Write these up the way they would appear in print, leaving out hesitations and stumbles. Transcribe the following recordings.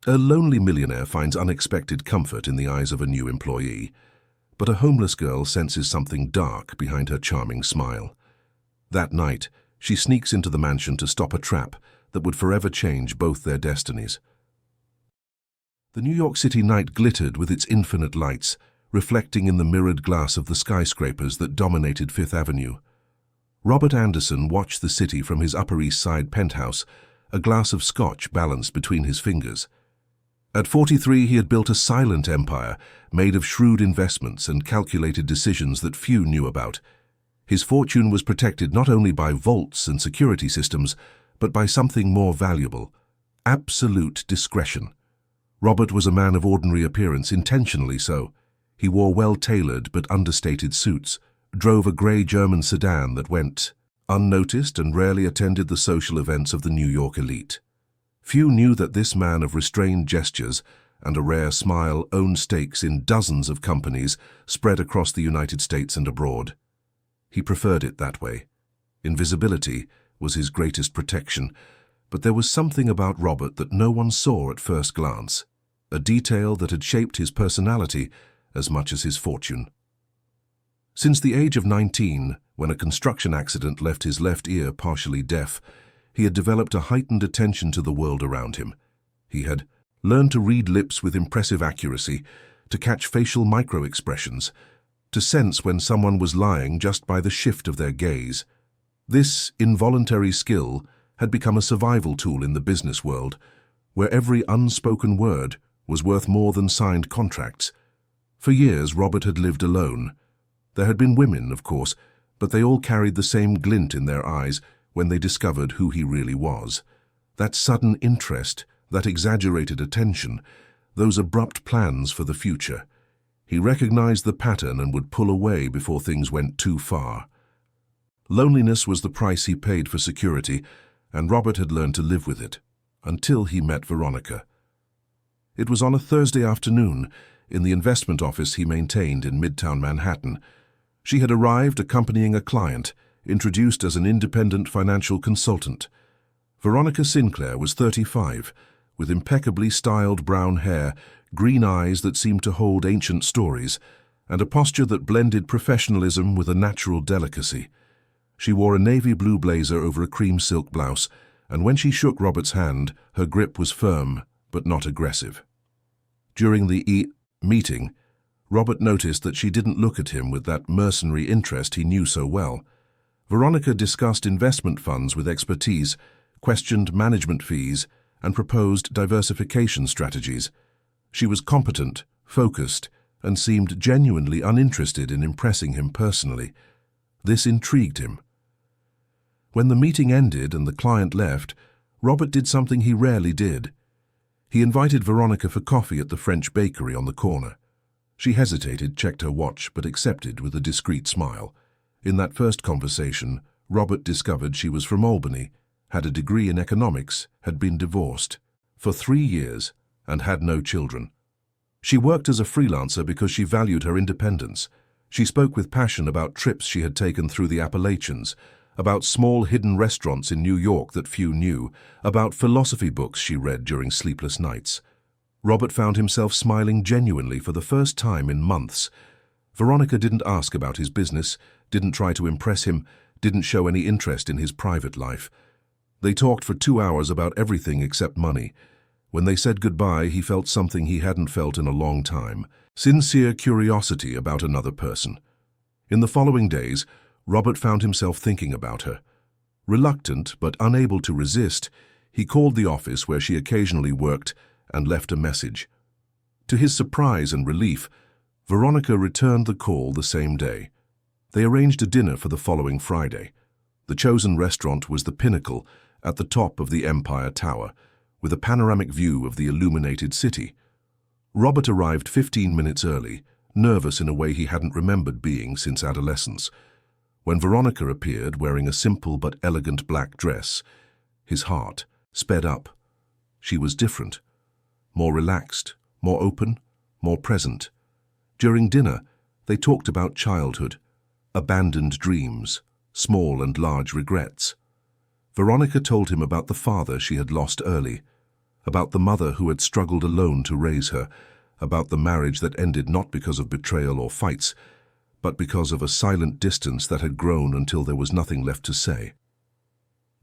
A lonely millionaire finds unexpected comfort in the eyes of a new employee, but a homeless girl senses something dark behind her charming smile. That night, she sneaks into the mansion to stop a trap that would forever change both their destinies. The New York City night glittered with its infinite lights, reflecting in the mirrored glass of the skyscrapers that dominated Fifth Avenue. Robert Anderson watched the city from his Upper East Side penthouse, a glass of scotch balanced between his fingers. At 43, he had built a silent empire made of shrewd investments and calculated decisions that few knew about. His fortune was protected not only by vaults and security systems, but by something more valuable: absolute discretion. Robert was a man of ordinary appearance, intentionally so. He wore well-tailored but understated suits, drove a grey German sedan that went unnoticed, and rarely attended the social events of the New York elite. Few knew that this man of restrained gestures and a rare smile owned stakes in dozens of companies spread across the United States and abroad. He preferred it that way. Invisibility was his greatest protection, but there was something about Robert that no one saw at first glance, a detail that had shaped his personality as much as his fortune. Since the age of 19, when a construction accident left his left ear partially deaf, he had developed a heightened attention to the world around him. He had learned to read lips with impressive accuracy, to catch facial micro-expressions, to sense when someone was lying just by the shift of their gaze. This involuntary skill had become a survival tool in the business world, where every unspoken word was worth more than signed contracts. For years, Robert had lived alone. There had been women, of course, but they all carried the same glint in their eyes when they discovered who he really was. That sudden interest, that exaggerated attention, those abrupt plans for the future. He recognized the pattern and would pull away before things went too far. Loneliness was the price he paid for security, and Robert had learned to live with it, until he met Veronica. It was on a Thursday afternoon, in the investment office he maintained in Midtown Manhattan. She had arrived accompanying a client, introduced as an independent financial consultant. Veronica Sinclair was 35, with impeccably styled brown hair, green eyes that seemed to hold ancient stories, and a posture that blended professionalism with a natural delicacy. She wore a navy blue blazer over a cream silk blouse, and when she shook Robert's hand, her grip was firm but not aggressive. During the meeting, Robert noticed that she didn't look at him with that mercenary interest he knew so well. Veronica discussed investment funds with expertise, questioned management fees, and proposed diversification strategies. She was competent, focused, and seemed genuinely uninterested in impressing him personally. This intrigued him. When the meeting ended and the client left, Robert did something he rarely did. He invited Veronica for coffee at the French bakery on the corner. She hesitated, checked her watch, but accepted with a discreet smile. In that first conversation, Robert discovered she was from Albany, had a degree in economics, had been divorced for 3 years, and had no children. She worked as a freelancer because she valued her independence. She spoke with passion about trips she had taken through the Appalachians, about small hidden restaurants in New York that few knew, about philosophy books she read during sleepless nights. Robert found himself smiling genuinely for the first time in months. Veronica didn't ask about his business, didn't try to impress him, didn't show any interest in his private life. They talked for 2 hours about everything except money. When they said goodbye, he felt something he hadn't felt in a long time: sincere curiosity about another person. In the following days, Robert found himself thinking about her. Reluctant but unable to resist, he called the office where she occasionally worked and left a message. To his surprise and relief, Veronica returned the call the same day. They arranged a dinner for the following Friday. The chosen restaurant was the Pinnacle at the top of the Empire Tower, with a panoramic view of the illuminated city. Robert arrived 15 minutes early, nervous in a way he hadn't remembered being since adolescence. When Veronica appeared wearing a simple but elegant black dress, his heart sped up. She was different, more relaxed, more open, more present. During dinner, they talked about childhood, abandoned dreams, small and large regrets. Veronica told him about the father she had lost early, about the mother who had struggled alone to raise her, about the marriage that ended not because of betrayal or fights, but because of a silent distance that had grown until there was nothing left to say.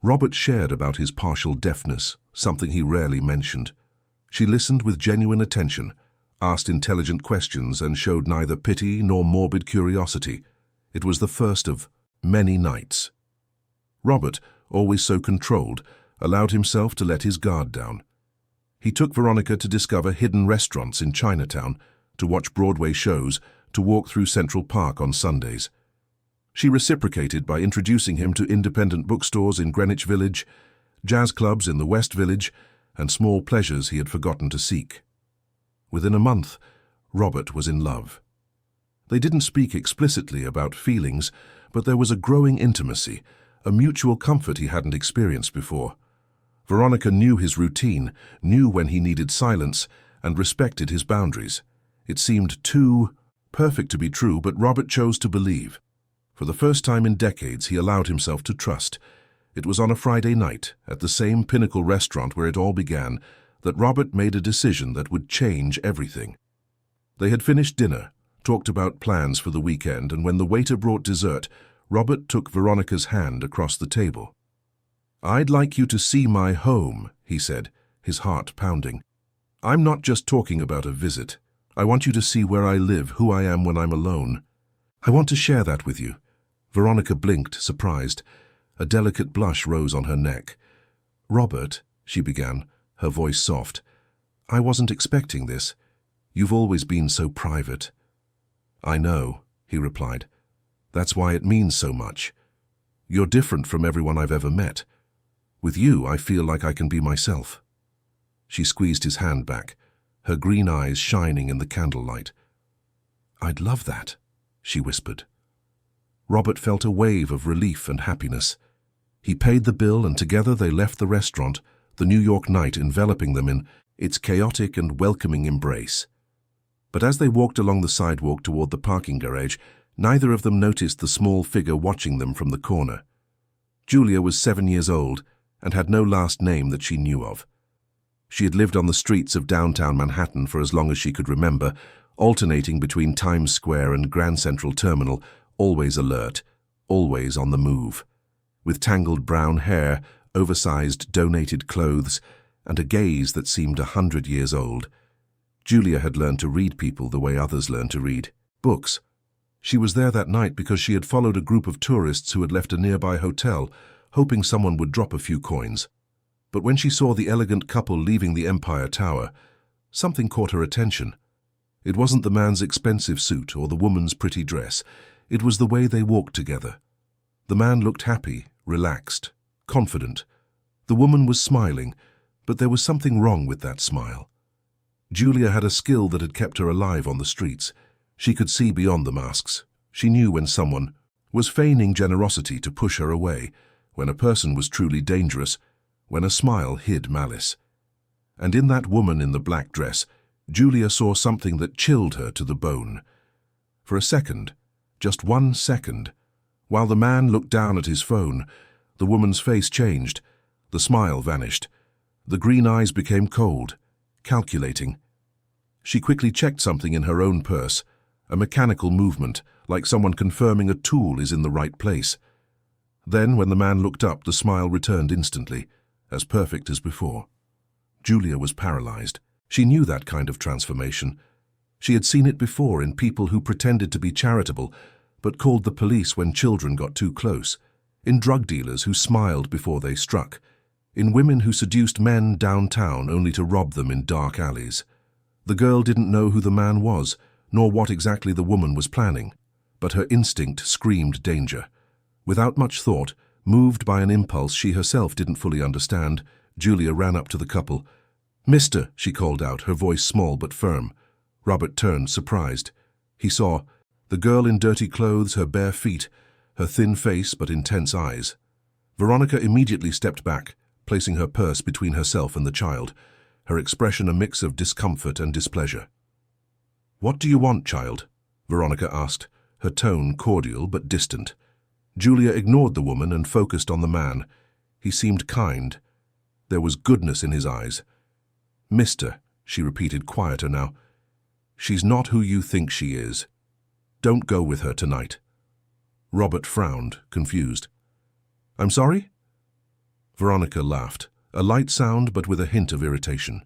Robert shared about his partial deafness, something he rarely mentioned. She listened with genuine attention, asked intelligent questions, and showed neither pity nor morbid curiosity. It was the first of many nights. Robert, always so controlled, allowed himself to let his guard down. He took Veronica to discover hidden restaurants in Chinatown, to watch Broadway shows, to walk through Central Park on Sundays. She reciprocated by introducing him to independent bookstores in Greenwich Village, jazz clubs in the West Village, and small pleasures he had forgotten to seek. Within a month, Robert was in love. They didn't speak explicitly about feelings, but there was a growing intimacy, a mutual comfort he hadn't experienced before. Veronica knew his routine, knew when he needed silence, and respected his boundaries. It seemed too perfect to be true, but Robert chose to believe. For the first time in decades, he allowed himself to trust. It was on a Friday night, at the same Pinnacle restaurant where it all began, that Robert made a decision that would change everything. They had finished dinner, talked about plans for the weekend, and when the waiter brought dessert, Robert took Veronica's hand across the table. "I'd like you to see my home," he said, his heart pounding. "I'm not just talking about a visit. I want you to see where I live, who I am when I'm alone. I want to share that with you." Veronica blinked, surprised. A delicate blush rose on her neck. "Robert," she began, her voice soft, "I wasn't expecting this. You've always been so private." "I know," he replied. "That's why it means so much. You're different from everyone I've ever met. With you, I feel like I can be myself." She squeezed his hand back, her green eyes shining in the candlelight. "I'd love that," she whispered. Robert felt a wave of relief and happiness. He paid the bill, and together they left the restaurant, the New York night enveloping them in its chaotic and welcoming embrace. But as they walked along the sidewalk toward the parking garage, neither of them noticed the small figure watching them from the corner. Julia was 7 years old and had no last name that she knew of. She had lived on the streets of downtown Manhattan for as long as she could remember, alternating between Times Square and Grand Central Terminal, always alert, always on the move. With tangled brown hair, oversized donated clothes, and a gaze that seemed 100 years old, Julia had learned to read people the way others learn to read books. She was there that night because she had followed a group of tourists who had left a nearby hotel, hoping someone would drop a few coins. But when she saw the elegant couple leaving the Empire Tower, something caught her attention. It wasn't the man's expensive suit or the woman's pretty dress. It was the way they walked together. The man looked happy, relaxed, confident. The woman was smiling, but there was something wrong with that smile. Julia had a skill that had kept her alive on the streets. She could see beyond the masks. She knew when someone was feigning generosity to push her away, when a person was truly dangerous, when a smile hid malice. And in that woman in the black dress, Julia saw something that chilled her to the bone. For a second, just 1 second, while the man looked down at his phone, the woman's face changed, the smile vanished, the green eyes became cold, calculating. She quickly checked something in her own purse, a mechanical movement, like someone confirming a tool is in the right place. Then, when the man looked up, the smile returned instantly, as perfect as before. Julia was paralyzed. She knew that kind of transformation. She had seen it before in people who pretended to be charitable, but called the police when children got too close, in drug dealers who smiled before they struck, in women who seduced men downtown only to rob them in dark alleys. The girl didn't know who the man was, nor what exactly the woman was planning, but her instinct screamed danger. Without much thought, moved by an impulse she herself didn't fully understand, Julia ran up to the couple. "Mister," she called out, her voice small but firm. Robert turned, surprised. He saw the girl in dirty clothes, her bare feet, her thin face but intense eyes. Veronica immediately stepped back, placing her purse between herself and the child, her expression a mix of discomfort and displeasure. "What do you want, child?" Veronica asked, her tone cordial but distant. Julia ignored the woman and focused on the man. He seemed kind. There was goodness in his eyes. Mister, she repeated, quieter now. She's not who you think she is. Don't go with her tonight. Robert frowned, confused. I'm sorry? Veronica laughed, a light sound but with a hint of irritation.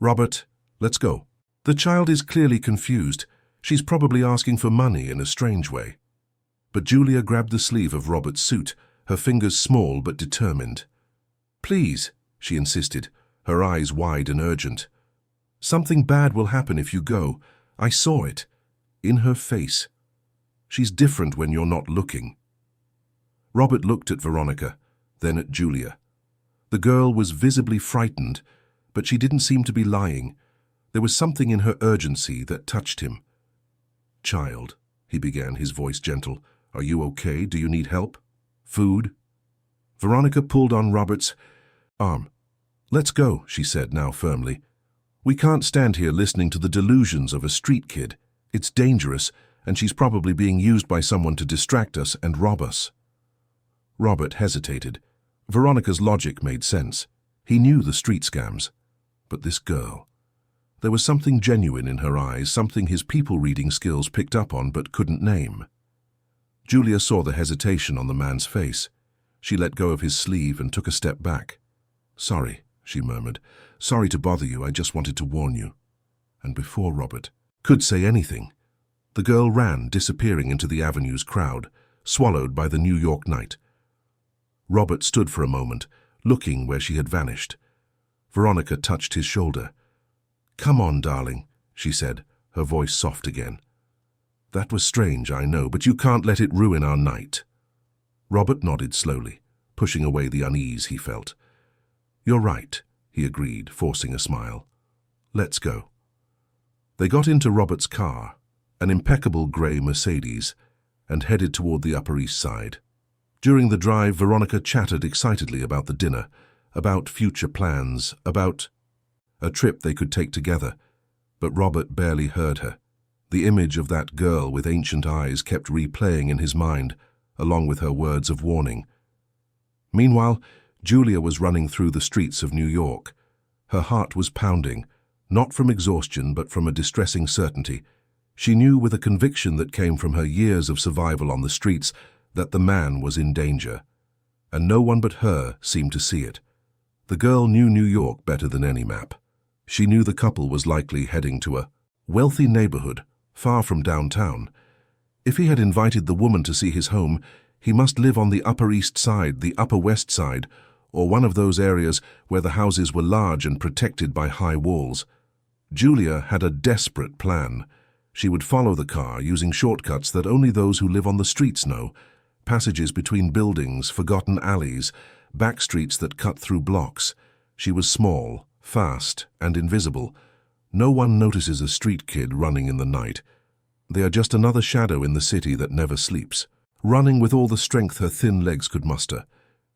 Robert, let's go. The child is clearly confused. She's probably asking for money in a strange way. But Julia grabbed the sleeve of Robert's suit, her fingers small but determined. Please, she insisted, her eyes wide and urgent. Something bad will happen if you go. I saw it. In her face. She's different when you're not looking. Robert looked at Veronica, then at Julia. The girl was visibly frightened, but she didn't seem to be lying. There was something in her urgency that touched him. Child, he began, his voice gentle, are you okay? Do you need help? Food? Veronica pulled on Robert's arm. Let's go, she said, now firmly. We can't stand here listening to the delusions of a street kid. It's dangerous, and she's probably being used by someone to distract us and rob us. Robert hesitated. Veronica's logic made sense. He knew the street scams. But this girl. There was something genuine in her eyes, something his people-reading skills picked up on but couldn't name. Julia saw the hesitation on the man's face. She let go of his sleeve and took a step back. Sorry, she murmured. Sorry to bother you, I just wanted to warn you. And before Robert could say anything, the girl ran, disappearing into the avenue's crowd, swallowed by the New York night. Robert stood for a moment, looking where she had vanished. Veronica touched his shoulder. Come on, darling, she said, her voice soft again. That was strange, I know, but you can't let it ruin our night. Robert nodded slowly, pushing away the unease he felt. You're right, he agreed, forcing a smile. Let's go. They got into Robert's car, an impeccable grey Mercedes, and headed toward the Upper East Side. During the drive, Veronica chattered excitedly about the dinner, about future plans, about a trip they could take together, but Robert barely heard her. The image of that girl with ancient eyes kept replaying in his mind, along with her words of warning. Meanwhile, Julia was running through the streets of New York. Her heart was pounding, not from exhaustion but from a distressing certainty. She knew with a conviction that came from her years of survival on the streets that the man was in danger, and no one but her seemed to see it. The girl knew New York better than any map. She knew the couple was likely heading to a wealthy neighborhood, far from downtown. If he had invited the woman to see his home, he must live on the Upper East Side, the Upper West Side, or one of those areas where the houses were large and protected by high walls. Julia had a desperate plan. She would follow the car using shortcuts that only those who live on the streets know, passages between buildings, forgotten alleys, back streets that cut through blocks. She was small, fast, and invisible. No one notices a street kid running in the night. They are just another shadow in the city that never sleeps. Running with all the strength her thin legs could muster,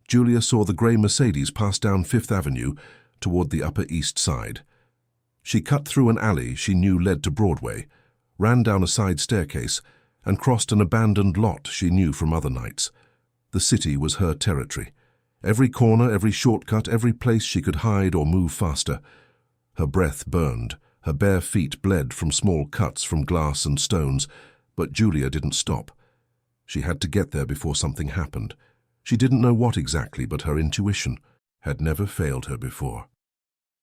Julia saw the grey Mercedes pass down Fifth Avenue toward the Upper East Side. She cut through an alley she knew led to Broadway, ran down a side staircase, and crossed an abandoned lot she knew from other nights. The city was her territory. Every corner, every shortcut, every place she could hide or move faster. Her breath burned, her bare feet bled from small cuts from glass and stones, but Julia didn't stop. She had to get there before something happened. She didn't know what exactly, but her intuition had never failed her before.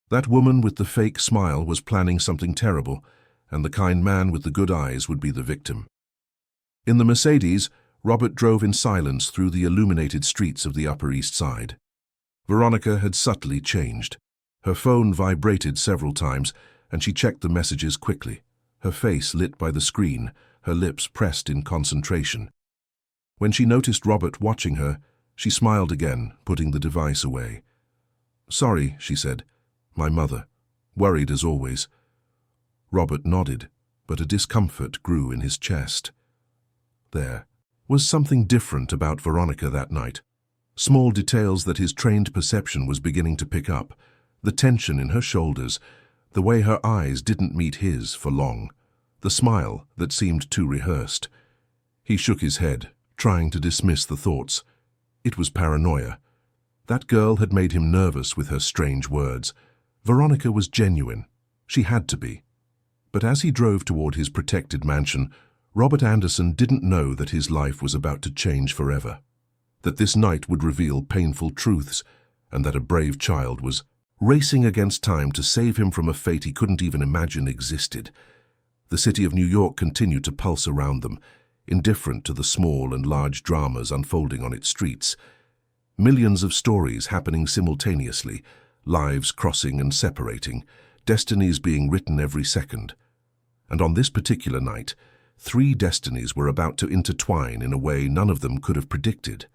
That woman with the fake smile was planning something terrible, and the kind man with the good eyes would be the victim. In the Mercedes, Robert drove in silence through the illuminated streets of the Upper East Side. Veronica had subtly changed. Her phone vibrated several times, and she checked the messages quickly, her face lit by the screen, her lips pressed in concentration. When she noticed Robert watching her, she smiled again, putting the device away. "Sorry," she said. "My mother. Worried as always." Robert nodded, but a discomfort grew in his chest. There was something different about Veronica that night. Small details that his trained perception was beginning to pick up. The tension in her shoulders, the way her eyes didn't meet his for long, the smile that seemed too rehearsed. He shook his head, trying to dismiss the thoughts. It was paranoia. That girl had made him nervous with her strange words. Veronica was genuine. She had to be. But as he drove toward his protected mansion, Robert Anderson didn't know that his life was about to change forever. That this night would reveal painful truths, and that a brave child was racing against time to save him from a fate he couldn't even imagine existed. The city of New York continued to pulse around them, indifferent to the small and large dramas unfolding on its streets. Millions of stories happening simultaneously, lives crossing and separating, destinies being written every second. And on this particular night, 3 destinies were about to intertwine in a way none of them could have predicted.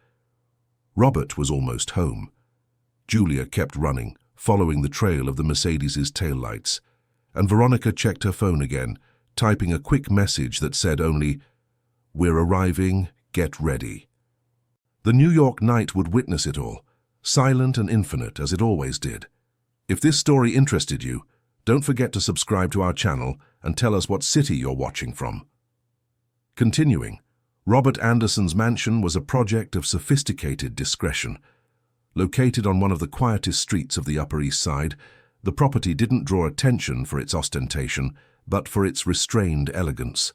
Robert was almost home. Julia kept running, following the trail of the Mercedes's taillights, and Veronica checked her phone again, typing a quick message that said only, "We're arriving, get ready." The New York night would witness it all, silent and infinite as it always did. If this story interested you, don't forget to subscribe to our channel and tell us what city you're watching from. Continuing, Robert Anderson's mansion was a project of sophisticated discretion. Located on one of the quietest streets of the Upper East Side, the property didn't draw attention for its ostentation, but for its restrained elegance.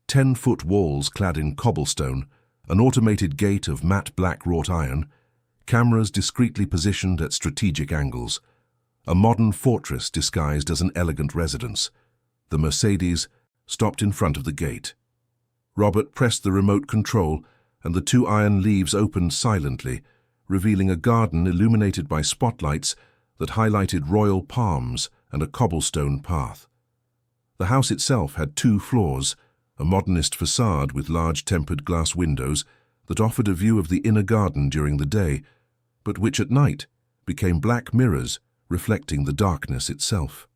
10-foot walls clad in cobblestone, an automated gate of matte black wrought iron, cameras discreetly positioned at strategic angles, a modern fortress disguised as an elegant residence. The Mercedes stopped in front of the gate. Robert pressed the remote control, and the 2 iron leaves opened silently, revealing a garden illuminated by spotlights that highlighted royal palms and a cobblestone path. The house itself had 2 floors, a modernist facade with large tempered glass windows that offered a view of the inner garden during the day, but which at night became black mirrors reflecting the darkness itself.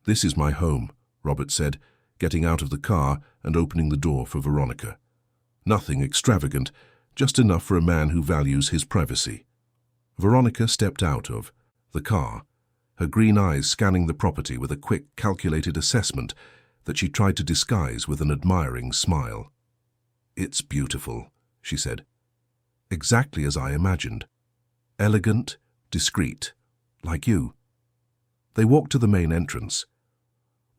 "This is my home," Robert said, getting out of the car and opening the door for Veronica. Nothing extravagant, just enough for a man who values his privacy. Veronica stepped out of the car, her green eyes scanning the property with a quick, calculated assessment that she tried to disguise with an admiring smile. "It's beautiful," she said. "Exactly as I imagined. Elegant, discreet, like you." They walked to the main entrance.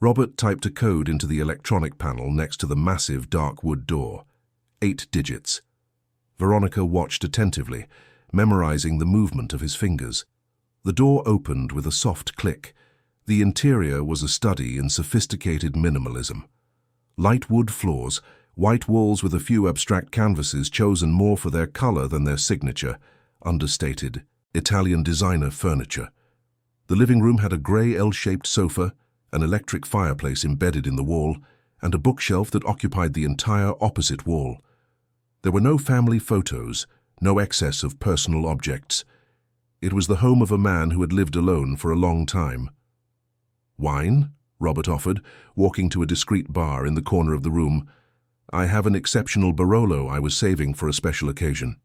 Robert typed a code into the electronic panel next to the massive dark wood door. 8 digits. Veronica watched attentively, memorizing the movement of his fingers. The door opened with a soft click. The interior was a study in sophisticated minimalism. Light wood floors, white walls with a few abstract canvases chosen more for their color than their signature, understated, Italian designer furniture. The living room had a gray L-shaped sofa, an electric fireplace embedded in the wall, and a bookshelf that occupied the entire opposite wall. There were no family photos, no excess of personal objects. It was the home of a man who had lived alone for a long time. "Wine?" Robert offered, walking to a discreet bar in the corner of the room. "I have an exceptional Barolo I was saving for a special occasion."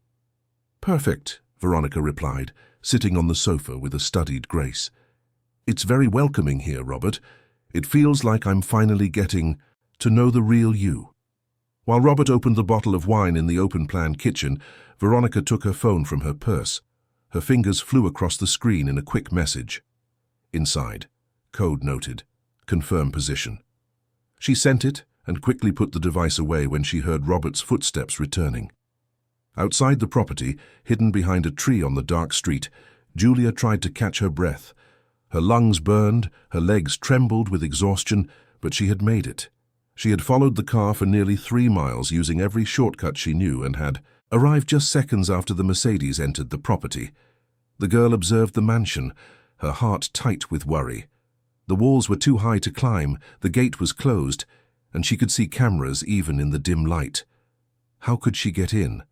"Perfect," Veronica replied, sitting on the sofa with a studied grace. "It's very welcoming here, Robert. It feels like I'm finally getting to know the real you." While Robert opened the bottle of wine in the open-plan kitchen, Veronica took her phone from her purse. Her fingers flew across the screen in a quick message. Inside, code noted, confirm position. She sent it and quickly put the device away when she heard Robert's footsteps returning. Outside the property, hidden behind a tree on the dark street, Julia tried to catch her breath. Her lungs burned, her legs trembled with exhaustion, but she had made it. She had followed the car for nearly 3 miles using every shortcut she knew and had arrived just seconds after the Mercedes entered the property. The girl observed the mansion, her heart tight with worry. The walls were too high to climb, the gate was closed, and she could see cameras even in the dim light. How could she get in?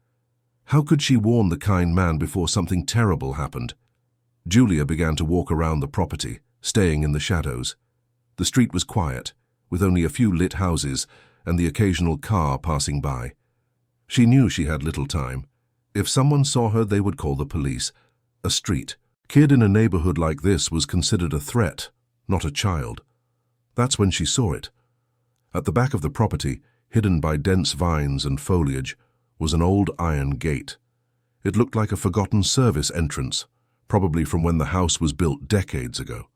How could she warn the kind man before something terrible happened? Julia began to walk around the property, staying in the shadows. The street was quiet, with only a few lit houses and the occasional car passing by. She knew she had little time. If someone saw her, they would call the police. A street kid in a neighborhood like this was considered a threat, not a child. That's when she saw it. At the back of the property, hidden by dense vines and foliage, was an old iron gate. It looked like a forgotten service entrance, probably from when the house was built decades ago.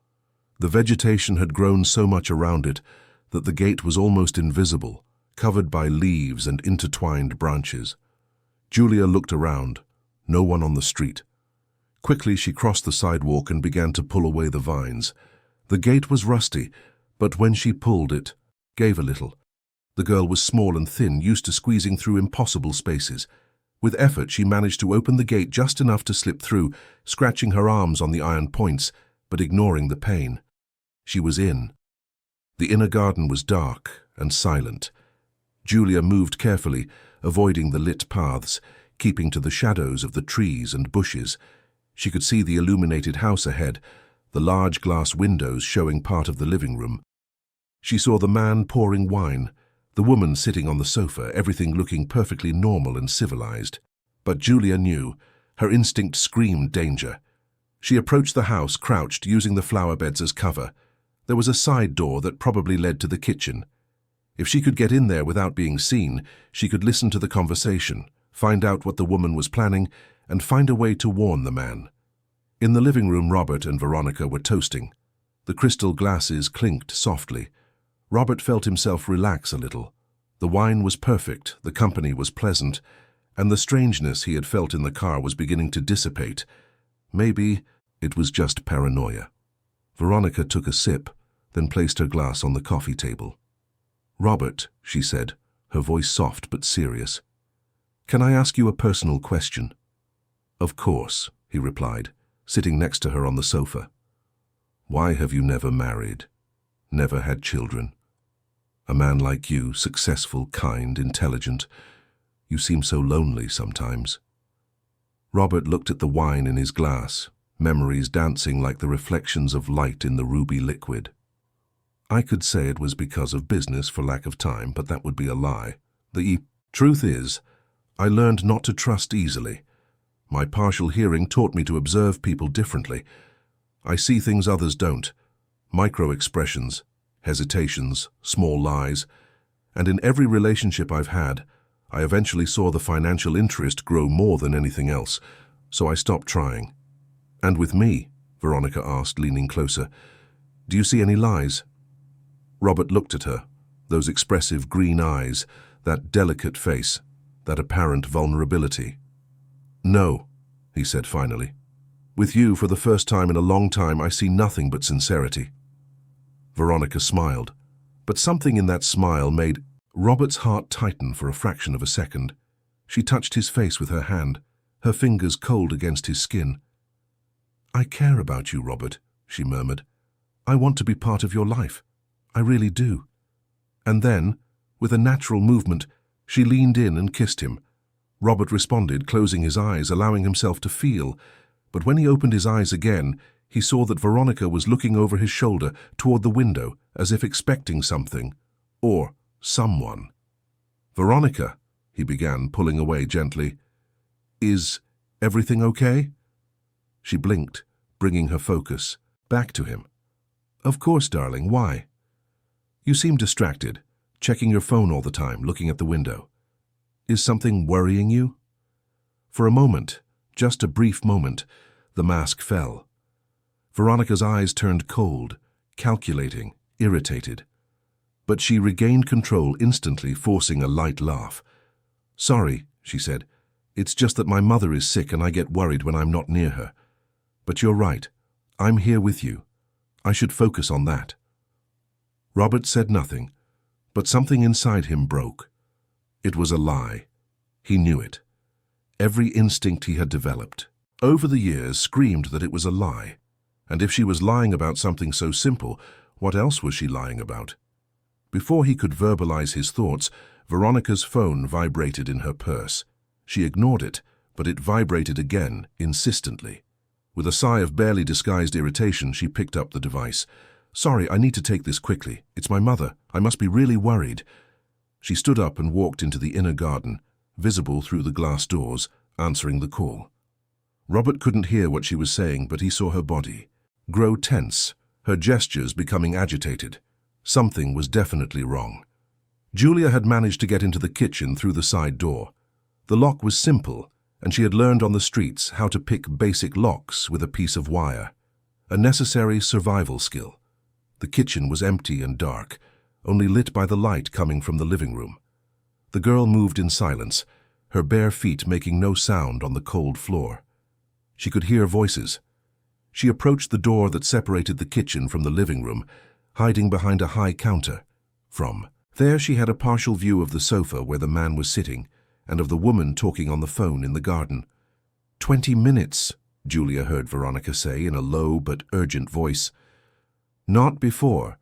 The vegetation had grown so much around it that the gate was almost invisible, covered by leaves and intertwined branches. Julia looked around. No one on the street. Quickly she crossed the sidewalk and began to pull away the vines. The gate was rusty, but when she pulled it, gave a little. The girl was small and thin, used to squeezing through impossible spaces. With effort she managed to open the gate just enough to slip through, scratching her arms on the iron points, but ignoring the pain. She was in. The inner garden was dark and silent. Julia moved carefully, avoiding the lit paths, keeping to the shadows of the trees and bushes. She could see the illuminated house ahead, the large glass windows showing part of the living room. She saw the man pouring wine, the woman sitting on the sofa, everything looking perfectly normal and civilized. But Julia knew. Her instinct screamed danger. She approached the house, crouched, using the flower beds as cover. There was a side door that probably led to the kitchen. If she could get in there without being seen, she could listen to the conversation, find out what the woman was planning, and find a way to warn the man. In the living room, Robert and Veronica were toasting. The crystal glasses clinked softly. Robert felt himself relax a little. The wine was perfect, the company was pleasant, and the strangeness he had felt in the car was beginning to dissipate. Maybe it was just paranoia. Veronica took a sip, then placed her glass on the coffee table. "Robert," she said, her voice soft but serious, "can I ask you a personal question?" "Of course," he replied, sitting next to her on the sofa. "Why have you never married? Never had children? A man like you, successful, kind, intelligent. You seem so lonely sometimes." Robert looked at the wine in his glass, memories dancing like the reflections of light in the ruby liquid. "I could say it was because of business for lack of time, but that would be a lie. The truth is, I learned not to trust easily. My partial hearing taught me to observe people differently. I see things others don't. Micro-expressions, hesitations, small lies. And in every relationship I've had, I eventually saw the financial interest grow more than anything else, so I stopped trying." "And with me?" Veronica asked, leaning closer. "Do you see any lies?" Robert looked at her, those expressive green eyes, that delicate face, that apparent vulnerability. "No," he said finally. "With you, for the first time in a long time, I see nothing but sincerity." Veronica smiled, but something in that smile made Robert's heart tighten for a fraction of a second. She touched his face with her hand, her fingers cold against his skin. "I care about you, Robert," she murmured. "I want to be part of your life. I really do." And then, with a natural movement, she leaned in and kissed him. Robert responded, closing his eyes, allowing himself to feel. But when he opened his eyes again, he saw that Veronica was looking over his shoulder toward the window, as if expecting something, or someone. "Veronica," he began, pulling away gently. "Is everything okay?" She blinked, bringing her focus back to him. "Of course, darling. Why?" "You seem distracted, checking your phone all the time, looking at the window. Is something worrying you?" For a moment, just a brief moment, the mask fell. Veronica's eyes turned cold, calculating, irritated. But she regained control instantly, forcing a light laugh. "Sorry," she said. "It's just that my mother is sick and I get worried when I'm not near her. But you're right. I'm here with you. I should focus on that." Robert said nothing, but something inside him broke. It was a lie. He knew it. Every instinct he had developed over the years screamed that it was a lie. And if she was lying about something so simple, what else was she lying about? Before he could verbalize his thoughts, Veronica's phone vibrated in her purse. She ignored it, but it vibrated again, insistently. With a sigh of barely disguised irritation, she picked up the device. "Sorry, I need to take this quickly. It's my mother. I must be really worried." She stood up and walked into the inner garden, visible through the glass doors, answering the call. Robert couldn't hear what she was saying, but he saw her body grow tense, her gestures becoming agitated. Something was definitely wrong. Julia had managed to get into the kitchen through the side door. The lock was simple, and she had learned on the streets how to pick basic locks with a piece of wire, a necessary survival skill. The kitchen was empty and dark, only lit by the light coming from the living room. The girl moved in silence, her bare feet making no sound on the cold floor. She could hear voices. She approached the door that separated the kitchen from the living room, hiding behind a high counter. From there she had a partial view of the sofa where the man was sitting, and of the woman talking on the phone in the garden. 20 minutes, Julia heard Veronica say in a low but urgent voice. Not before.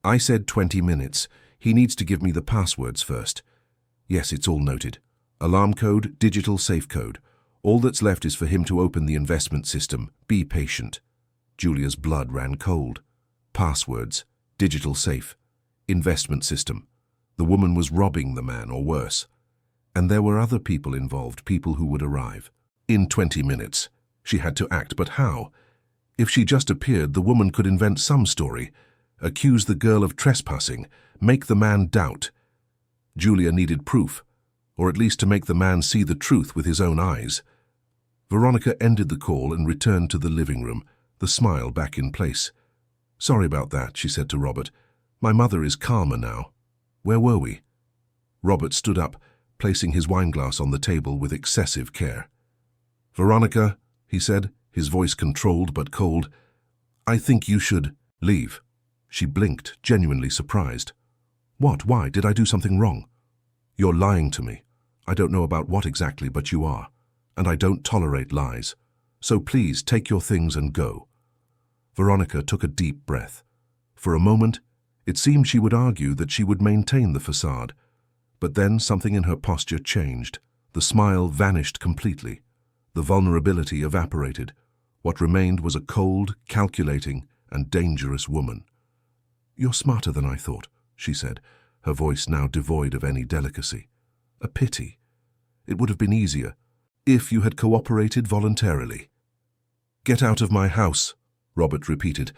I said 20 minutes. He needs to give me the passwords first. Yes, it's all noted. Alarm code, digital safe code. All that's left is for him to open the investment system. Be patient. Julia's blood ran cold. Passwords, digital safe, investment system. The woman was robbing the man, or worse. And there were other people involved, people who would arrive. In 20 minutes. She had to act, but how? If she just appeared, the woman could invent some story, accuse the girl of trespassing, make the man doubt. Julia needed proof, or at least to make the man see the truth with his own eyes. Veronica ended the call and returned to the living room, the smile back in place. Sorry about that, she said to Robert. My mother is calmer now. Where were we? Robert stood up, placing his wineglass on the table with excessive care. Veronica, he said, his voice controlled but cold, I think you should leave. She blinked, genuinely surprised. What? Why? Did I do something wrong? You're lying to me. I don't know about what exactly, but you are. And I don't tolerate lies. So please take your things and go. Veronica took a deep breath. For a moment, it seemed she would argue that she would maintain the facade. But then something in her posture changed. The smile vanished completely. The vulnerability evaporated. What remained was a cold, calculating, and dangerous woman. You're smarter than I thought, she said, her voice now devoid of any delicacy. A pity. It would have been easier if you had cooperated voluntarily. Get out of my house, Robert repeated,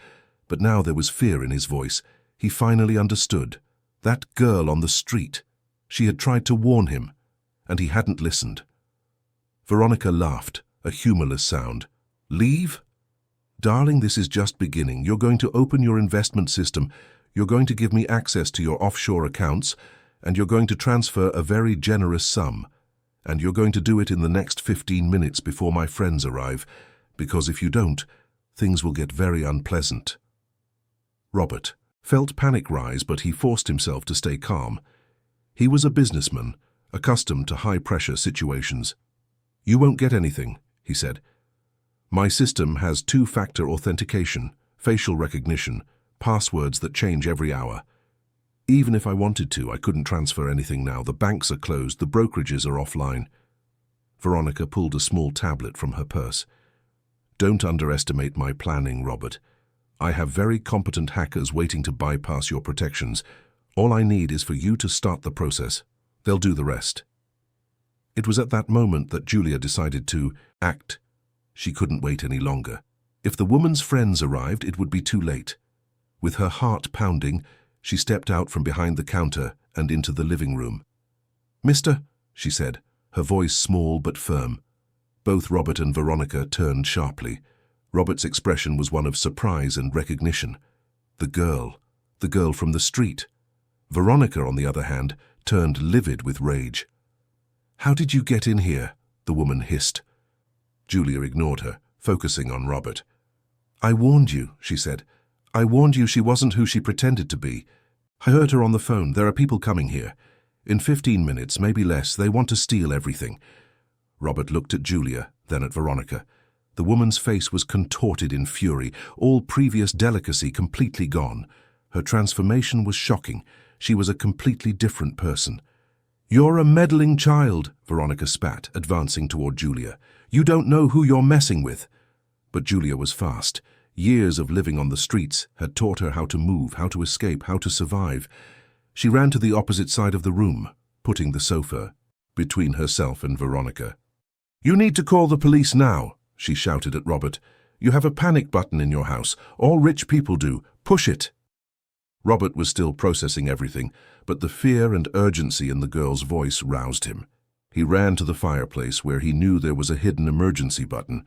but now there was fear in his voice. He finally understood. That girl on the street. She had tried to warn him, and he hadn't listened. Veronica laughed, a humorless sound. Leave? Darling, this is just beginning. You're going to open your investment system. You're going to give me access to your offshore accounts, and you're going to transfer a very generous sum. And you're going to do it in the next 15 minutes before my friends arrive, because if you don't, things will get very unpleasant. Robert felt panic rise, but he forced himself to stay calm. He was a businessman, accustomed to high-pressure situations. You won't get anything, he said. My system has two-factor authentication, facial recognition, passwords that change every hour. Even if I wanted to, I couldn't transfer anything now. The banks are closed, the brokerages are offline. Veronica pulled a small tablet from her purse. Don't underestimate my planning, Robert. I have very competent hackers waiting to bypass your protections. All I need is for you to start the process. They'll do the rest. It was at that moment that Julia decided to act. She couldn't wait any longer. If the woman's friends arrived, it would be too late. With her heart pounding, she stepped out from behind the counter and into the living room. Mister, she said, her voice small but firm. Both Robert and Veronica turned sharply. Robert's expression was one of surprise and recognition. The girl from the street. Veronica, on the other hand, turned livid with rage. How did you get in here? The woman hissed. Julia ignored her, focusing on Robert. I warned you, she said. I warned you she wasn't who she pretended to be. I heard her on the phone. There are people coming here. In 15 minutes, maybe less, they want to steal everything. Robert looked at Julia, then at Veronica. The woman's face was contorted in fury, all previous delicacy completely gone. Her transformation was shocking. She was a completely different person. You're a meddling child, Veronica spat, advancing toward Julia. You don't know who you're messing with. But Julia was fast. Years of living on the streets had taught her how to move, how to escape, how to survive. She ran to the opposite side of the room, putting the sofa between herself and Veronica. You need to call the police now, she shouted at Robert. You have a panic button in your house. All rich people do. Push it. Robert was still processing everything, but the fear and urgency in the girl's voice roused him. He ran to the fireplace where he knew there was a hidden emergency button,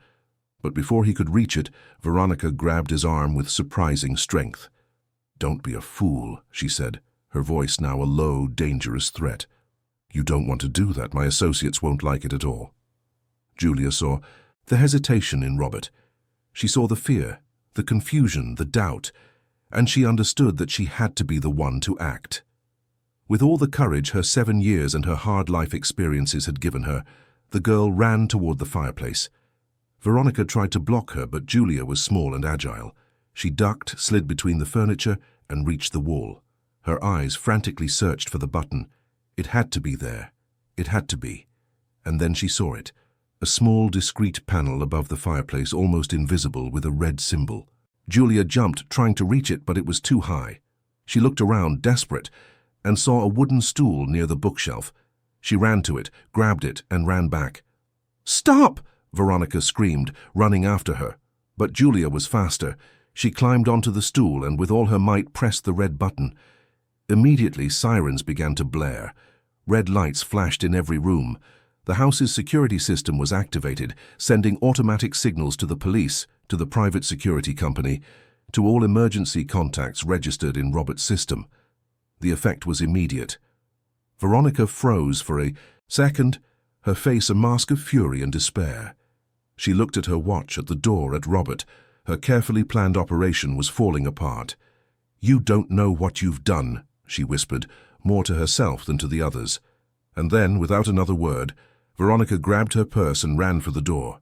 but before he could reach it, Veronica grabbed his arm with surprising strength. "Don't be a fool," she said, her voice now a low, dangerous threat. "You don't want to do that. My associates won't like it at all." Julia saw the hesitation in Robert. She saw the fear, the confusion, the doubt, and she understood that she had to be the one to act. With all the courage her 7 years and her hard life experiences had given her, the girl ran toward the fireplace. Veronica tried to block her, but Julia was small and agile. She ducked, slid between the furniture, and reached the wall. Her eyes frantically searched for the button. It had to be there. It had to be. And then she saw it. A small, discreet panel above the fireplace, almost invisible, with a red symbol. Julia jumped, trying to reach it, but it was too high. She looked around, desperate, and saw a wooden stool near the bookshelf. She ran to it, grabbed it, and ran back. "Stop!" Veronica screamed, running after her. But Julia was faster. She climbed onto the stool and with all her might pressed the red button. Immediately, sirens began to blare. Red lights flashed in every room. The house's security system was activated, sending automatic signals to the police, to the private security company, to all emergency contacts registered in Robert's system. The effect was immediate. Veronica froze for a second, her face a mask of fury and despair. She looked at her watch at the door at Robert. Her carefully planned operation was falling apart. "You don't know what you've done," she whispered, more to herself than to the others. And then, without another word, Veronica grabbed her purse and ran for the door.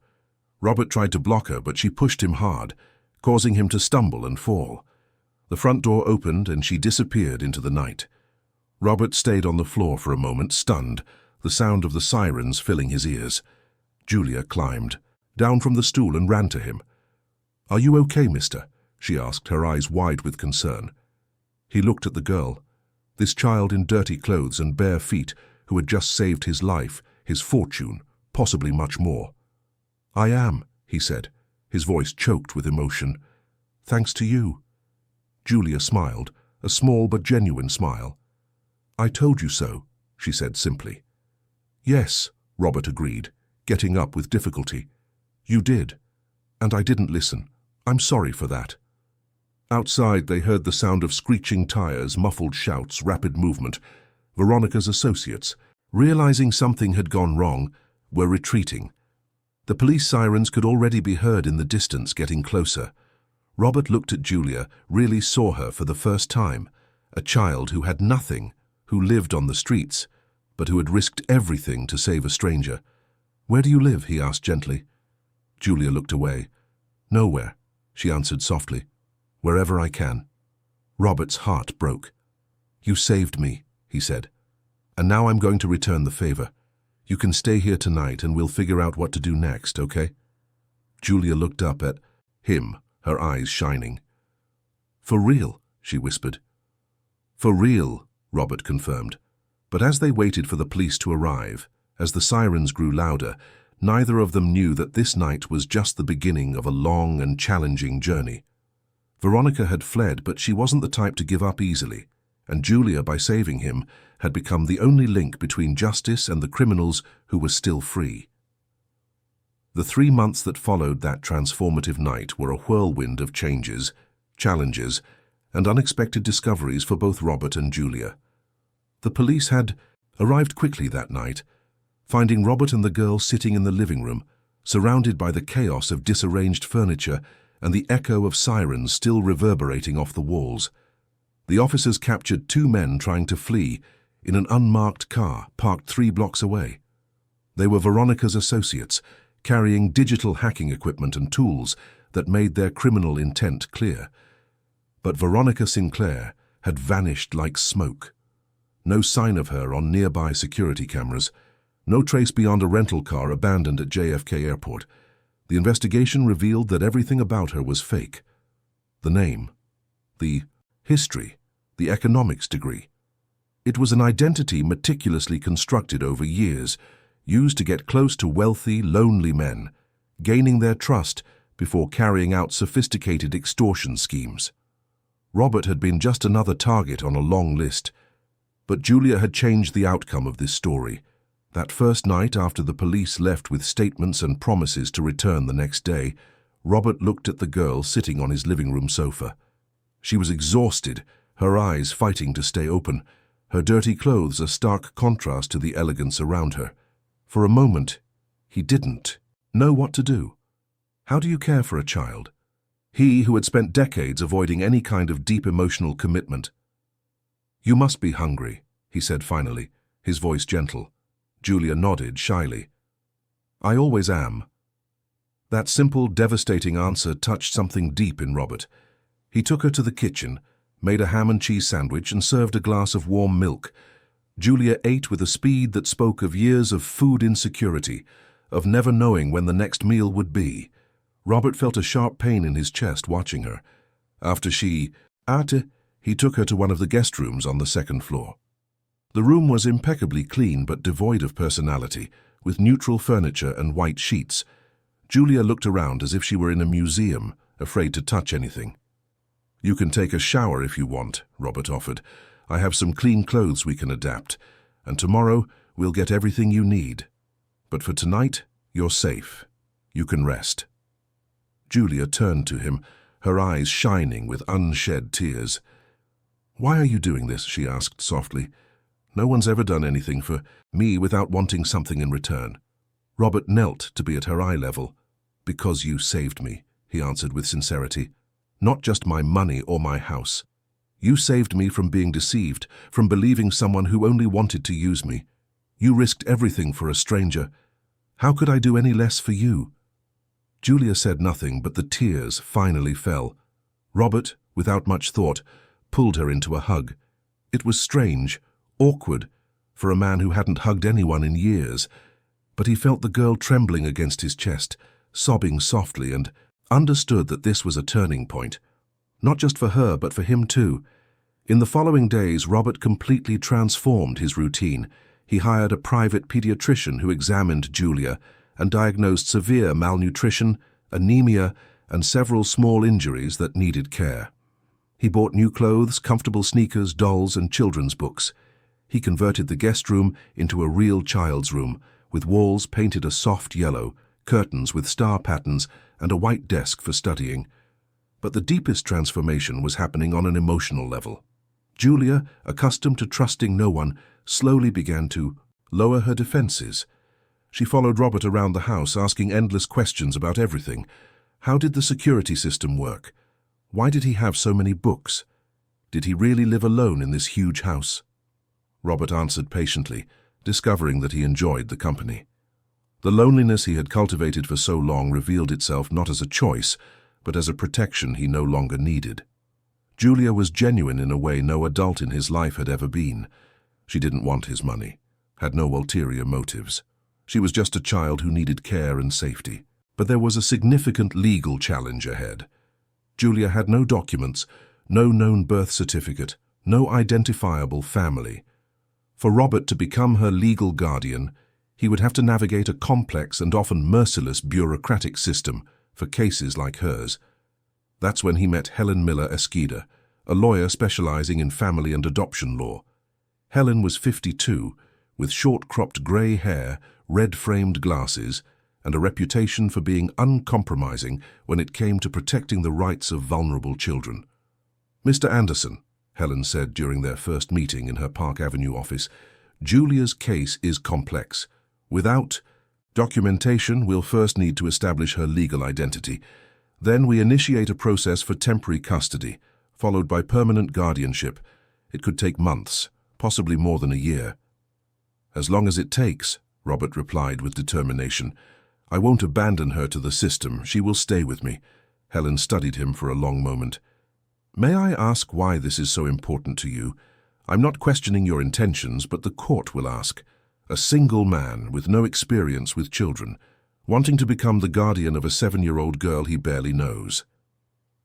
Robert tried to block her, but she pushed him hard, causing him to stumble and fall. The front door opened and she disappeared into the night. Robert stayed on the floor for a moment, stunned, the sound of the sirens filling his ears. Julia climbed down from the stool and ran to him. "Are you okay, mister?" she asked, her eyes wide with concern. He looked at the girl, this child in dirty clothes and bare feet who had just saved his life, his fortune, possibly much more. "I am," he said, his voice choked with emotion. "Thanks to you." Julia smiled, a small but genuine smile. "I told you so," she said simply. "Yes," Robert agreed, getting up with difficulty. "You did, and I didn't listen. I'm sorry for that." Outside, they heard the sound of screeching tires, muffled shouts, rapid movement. Veronica's associates, realizing something had gone wrong, were retreating. The police sirens could already be heard in the distance, getting closer. Robert looked at Julia, really saw her for the first time, a child who had nothing, who lived on the streets, but who had risked everything to save a stranger. "Where do you live?" he asked gently. Julia looked away. "Nowhere," she answered softly. "Wherever I can." Robert's heart broke. "You saved me," he said, "and now I'm going to return the favor. You can stay here tonight and we'll figure out what to do next, okay?" Julia looked up at him, her eyes shining. "For real?" she whispered. "For real," Robert confirmed. But as they waited for the police to arrive, as the sirens grew louder, neither of them knew that this night was just the beginning of a long and challenging journey. Veronica had fled, but she wasn't the type to give up easily, and Julia, by saving him, had become the only link between justice and the criminals who were still free. The 3 months that followed that transformative night were a whirlwind of changes, challenges, and unexpected discoveries for both Robert and Julia. The police had arrived quickly that night, finding Robert and the girl sitting in the living room, surrounded by the chaos of disarranged furniture and the echo of sirens still reverberating off the walls. The officers captured 2 men trying to flee in an unmarked car parked 3 blocks away. They were Veronica's associates, carrying digital hacking equipment and tools that made their criminal intent clear. But Veronica Sinclair had vanished like smoke. No sign of her on nearby security cameras. No trace beyond a rental car abandoned at JFK Airport. The investigation revealed that everything about her was fake. The name, the history, the economics degree. It was an identity meticulously constructed over years, used to get close to wealthy, lonely men, gaining their trust before carrying out sophisticated extortion schemes. Robert had been just another target on a long list, but Julia had changed the outcome of this story. That first night, after the police left with statements and promises to return the next day, Robert looked at the girl sitting on his living room sofa. She was exhausted, her eyes fighting to stay open, her dirty clothes a stark contrast to the elegance around her. For a moment, he didn't know what to do. How do you care for a child? He who had spent decades avoiding any kind of deep emotional commitment. "You must be hungry," he said finally, his voice gentle. Julia nodded shyly. "I always am." That simple, devastating answer touched something deep in Robert. He took her to the kitchen, made a ham and cheese sandwich, and served a glass of warm milk. Julia ate with a speed that spoke of years of food insecurity, of never knowing when the next meal would be. Robert felt a sharp pain in his chest watching her. After she ate, he took her to one of the guest rooms on the second floor. The room was impeccably clean but devoid of personality, with neutral furniture and white sheets. Julia looked around as if she were in a museum, afraid to touch anything. "You can take a shower if you want," Robert offered. "I have some clean clothes we can adapt, and tomorrow we'll get everything you need. But for tonight, you're safe. You can rest." Julia turned to him, her eyes shining with unshed tears. "Why are you doing this?" she asked softly. "No one's ever done anything for me without wanting something in return." Robert knelt to be at her eye level. "Because you saved me," he answered with sincerity. "Not just my money or my house. You saved me from being deceived, from believing someone who only wanted to use me. You risked everything for a stranger. How could I do any less for you?" Julia said nothing, but the tears finally fell. Robert, without much thought, pulled her into a hug. It was strange, awkward, for a man who hadn't hugged anyone in years, but he felt the girl trembling against his chest, sobbing softly, and understood that this was a turning point. Not just for her, but for him too. In the following days, Robert completely transformed his routine. He hired a private pediatrician who examined Julia and diagnosed severe malnutrition, anemia, and several small injuries that needed care. He bought new clothes, comfortable sneakers, dolls, and children's books. He converted the guest room into a real child's room, with walls painted a soft yellow, curtains with star patterns, and a white desk for studying. But the deepest transformation was happening on an emotional level. Julia, accustomed to trusting no one, slowly began to lower her defenses. She followed Robert around the house, asking endless questions about everything. How did the security system work? Why did he have so many books? Did he really live alone in this huge house? Robert answered patiently, discovering that he enjoyed the company. The loneliness he had cultivated for so long revealed itself not as a choice, but as a protection he no longer needed. Julia was genuine in a way no adult in his life had ever been. She didn't want his money, had no ulterior motives. She was just a child who needed care and safety. But there was a significant legal challenge ahead. Julia had no documents, no known birth certificate, no identifiable family. For Robert to become her legal guardian, he would have to navigate a complex and often merciless bureaucratic system for cases like hers. That's when he met Helen Miller Esquida, a lawyer specializing in family and adoption law. Helen was 52, with short-cropped grey hair, red-framed glasses, and a reputation for being uncompromising when it came to protecting the rights of vulnerable children. "Mr. Anderson," Helen said during their first meeting in her Park Avenue office, "Julia's case is complex. Without documentation, we'll first need to establish her legal identity. Then we initiate a process for temporary custody, followed by permanent guardianship. It could take months, possibly more than a year." "As long as it takes," Robert replied with determination. "I won't abandon her to the system. She will stay with me." Helen studied him for a long moment. "May I ask why this is so important to you? I'm not questioning your intentions, but the court will ask. A single man with no experience with children, wanting to become the guardian of a 7-year-old girl he barely knows.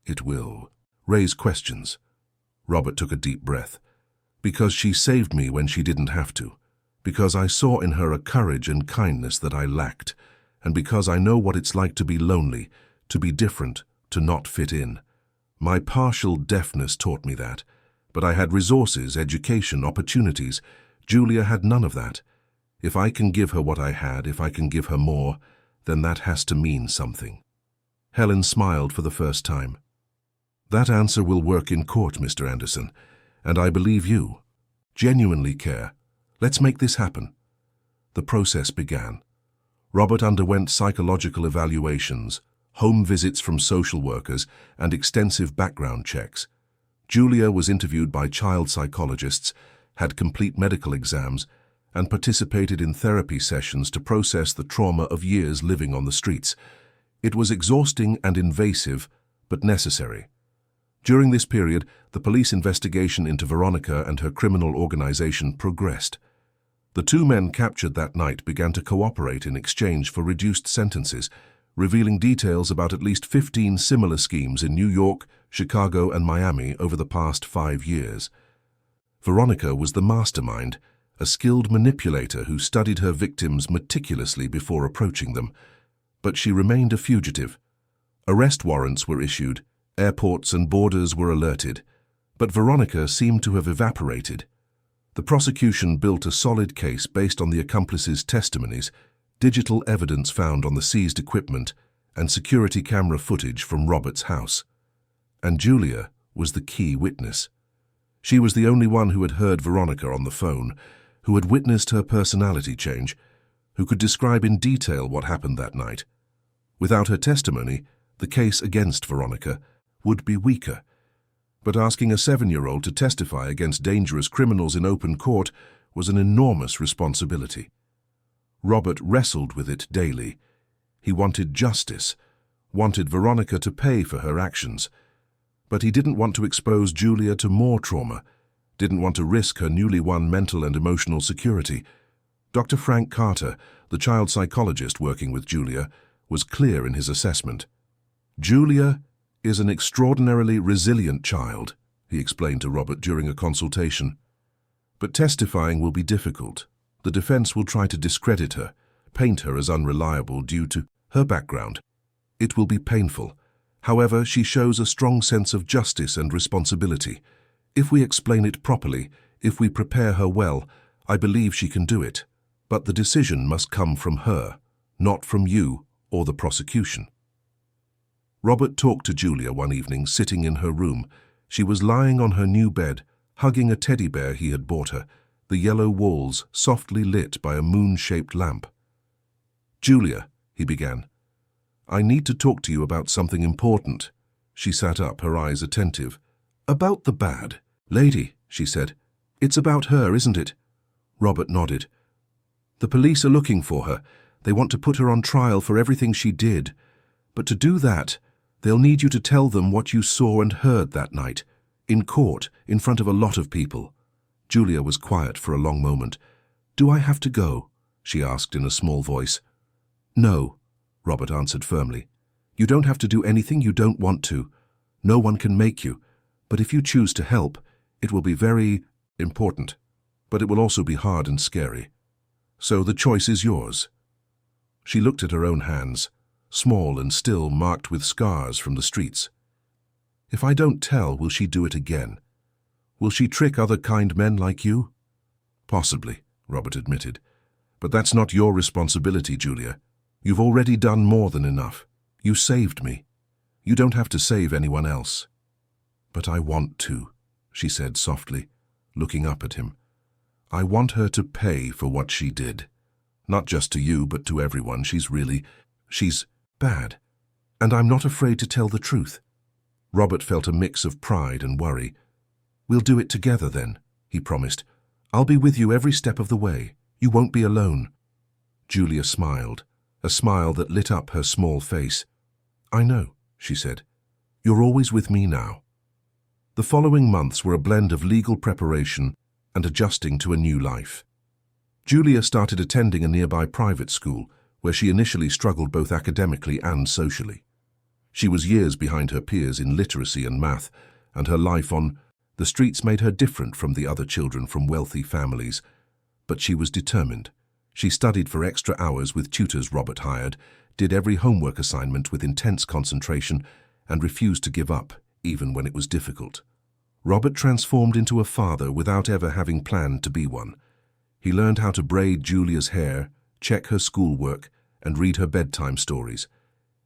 It will raise questions." Robert took a deep breath. "Because she saved me when she didn't have to. Because I saw in her a courage and kindness that I lacked. And because I know what it's like to be lonely, to be different, to not fit in. My partial deafness taught me that. But I had resources, education, opportunities. Julia had none of that. If I can give her what I had, if I can give her more, then that has to mean something. Helen smiled for the first time. That answer will work in court, Mr. Anderson, and I believe you. Genuinely care. Let's make this happen. The process began. Robert underwent psychological evaluations, home visits from social workers, and extensive background checks. Julia was interviewed by child psychologists, had complete medical exams, and participated in therapy sessions to process the trauma of years living on the streets. It was exhausting and invasive, but necessary. During this period, the police investigation into Veronica and her criminal organization progressed. The two men captured that night began to cooperate in exchange for reduced sentences, revealing details about at least 15 similar schemes in New York, Chicago, and Miami over the past 5 years. Veronica was the mastermind, a skilled manipulator who studied her victims meticulously before approaching them. But she remained a fugitive. Arrest warrants were issued, airports and borders were alerted, but Veronica seemed to have evaporated. The prosecution built a solid case based on the accomplices' testimonies, digital evidence found on the seized equipment, and security camera footage from Robert's house. And Julia was the key witness. She was the only one who had heard Veronica on the phone, who had witnessed her personality change, who could describe in detail what happened that night. Without her testimony, the case against Veronica would be weaker. But asking a 7-year-old to testify against dangerous criminals in open court was an enormous responsibility. Robert wrestled with it daily. He wanted justice, wanted Veronica to pay for her actions. But he didn't want to expose Julia to more trauma, didn't want to risk her newly won mental and emotional security. Dr. Frank Carter, the child psychologist working with Julia, was clear in his assessment. Julia is an extraordinarily resilient child, he explained to Robert during a consultation. But testifying will be difficult. The defense will try to discredit her, paint her as unreliable due to her background. It will be painful. However, she shows a strong sense of justice and responsibility. If we explain it properly, if we prepare her well, I believe she can do it. But the decision must come from her, not from you or the prosecution. Robert talked to Julia one evening, sitting in her room. She was lying on her new bed, hugging a teddy bear he had bought her, the yellow walls softly lit by a moon-shaped lamp. "Julia," he began, "I need to talk to you about something important." She sat up, her eyes attentive. "About the bad lady," she said. "It's about her, isn't it?" Robert nodded. "The police are looking for her. They want to put her on trial for everything she did. But to do that, they'll need you to tell them what you saw and heard that night, in court, in front of a lot of people." Julia was quiet for a long moment. "Do I have to go?" she asked in a small voice. "No," Robert answered firmly. "You don't have to do anything you don't want to. No one can make you. But if you choose to help, it will be very important. But it will also be hard and scary. So the choice is yours." She looked at her own hands, small and still marked with scars from the streets. "If I don't tell, will she do it again? Will she trick other kind men like you?" "Possibly," Robert admitted. "But that's not your responsibility, Julia. You've already done more than enough. You saved me. You don't have to save anyone else." "But I want to," she said softly, looking up at him. "I want her to pay for what she did. Not just to you, but to everyone. She's bad. And I'm not afraid to tell the truth." Robert felt a mix of pride and worry. "We'll do it together then," he promised. "I'll be with you every step of the way. You won't be alone." Julia smiled, a smile that lit up her small face. "I know," she said. "You're always with me now." The following months were a blend of legal preparation and adjusting to a new life. Julia started attending a nearby private school, where she initially struggled both academically and socially. She was years behind her peers in literacy and math, and her life on the streets made her different from the other children from wealthy families. But she was determined. She studied for extra hours with tutors Robert hired, did every homework assignment with intense concentration, and refused to give up, even when it was difficult. Robert transformed into a father without ever having planned to be one. He learned how to braid Julia's hair, check her schoolwork, and read her bedtime stories.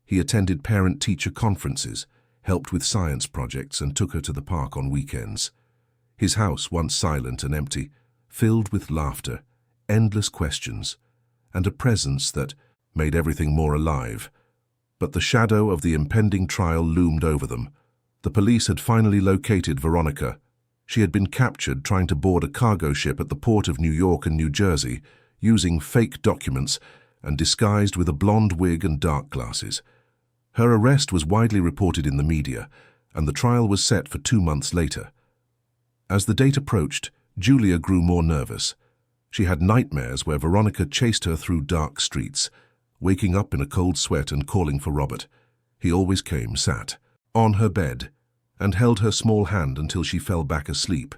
He attended parent-teacher conferences, helped with science projects, and took her to the park on weekends. His house, once silent and empty, filled with laughter, endless questions, and a presence that made everything more alive. But the shadow of the impending trial loomed over them. The police had finally located Veronica. She had been captured trying to board a cargo ship at the port of New York and New Jersey, using fake documents and disguised with a blonde wig and dark glasses. Her arrest was widely reported in the media, and the trial was set for 2 months later. As the date approached, Julia grew more nervous. She had nightmares where Veronica chased her through dark streets, waking up in a cold sweat and calling for Robert. He always came, sat on her bed, and held her small hand until she fell back asleep.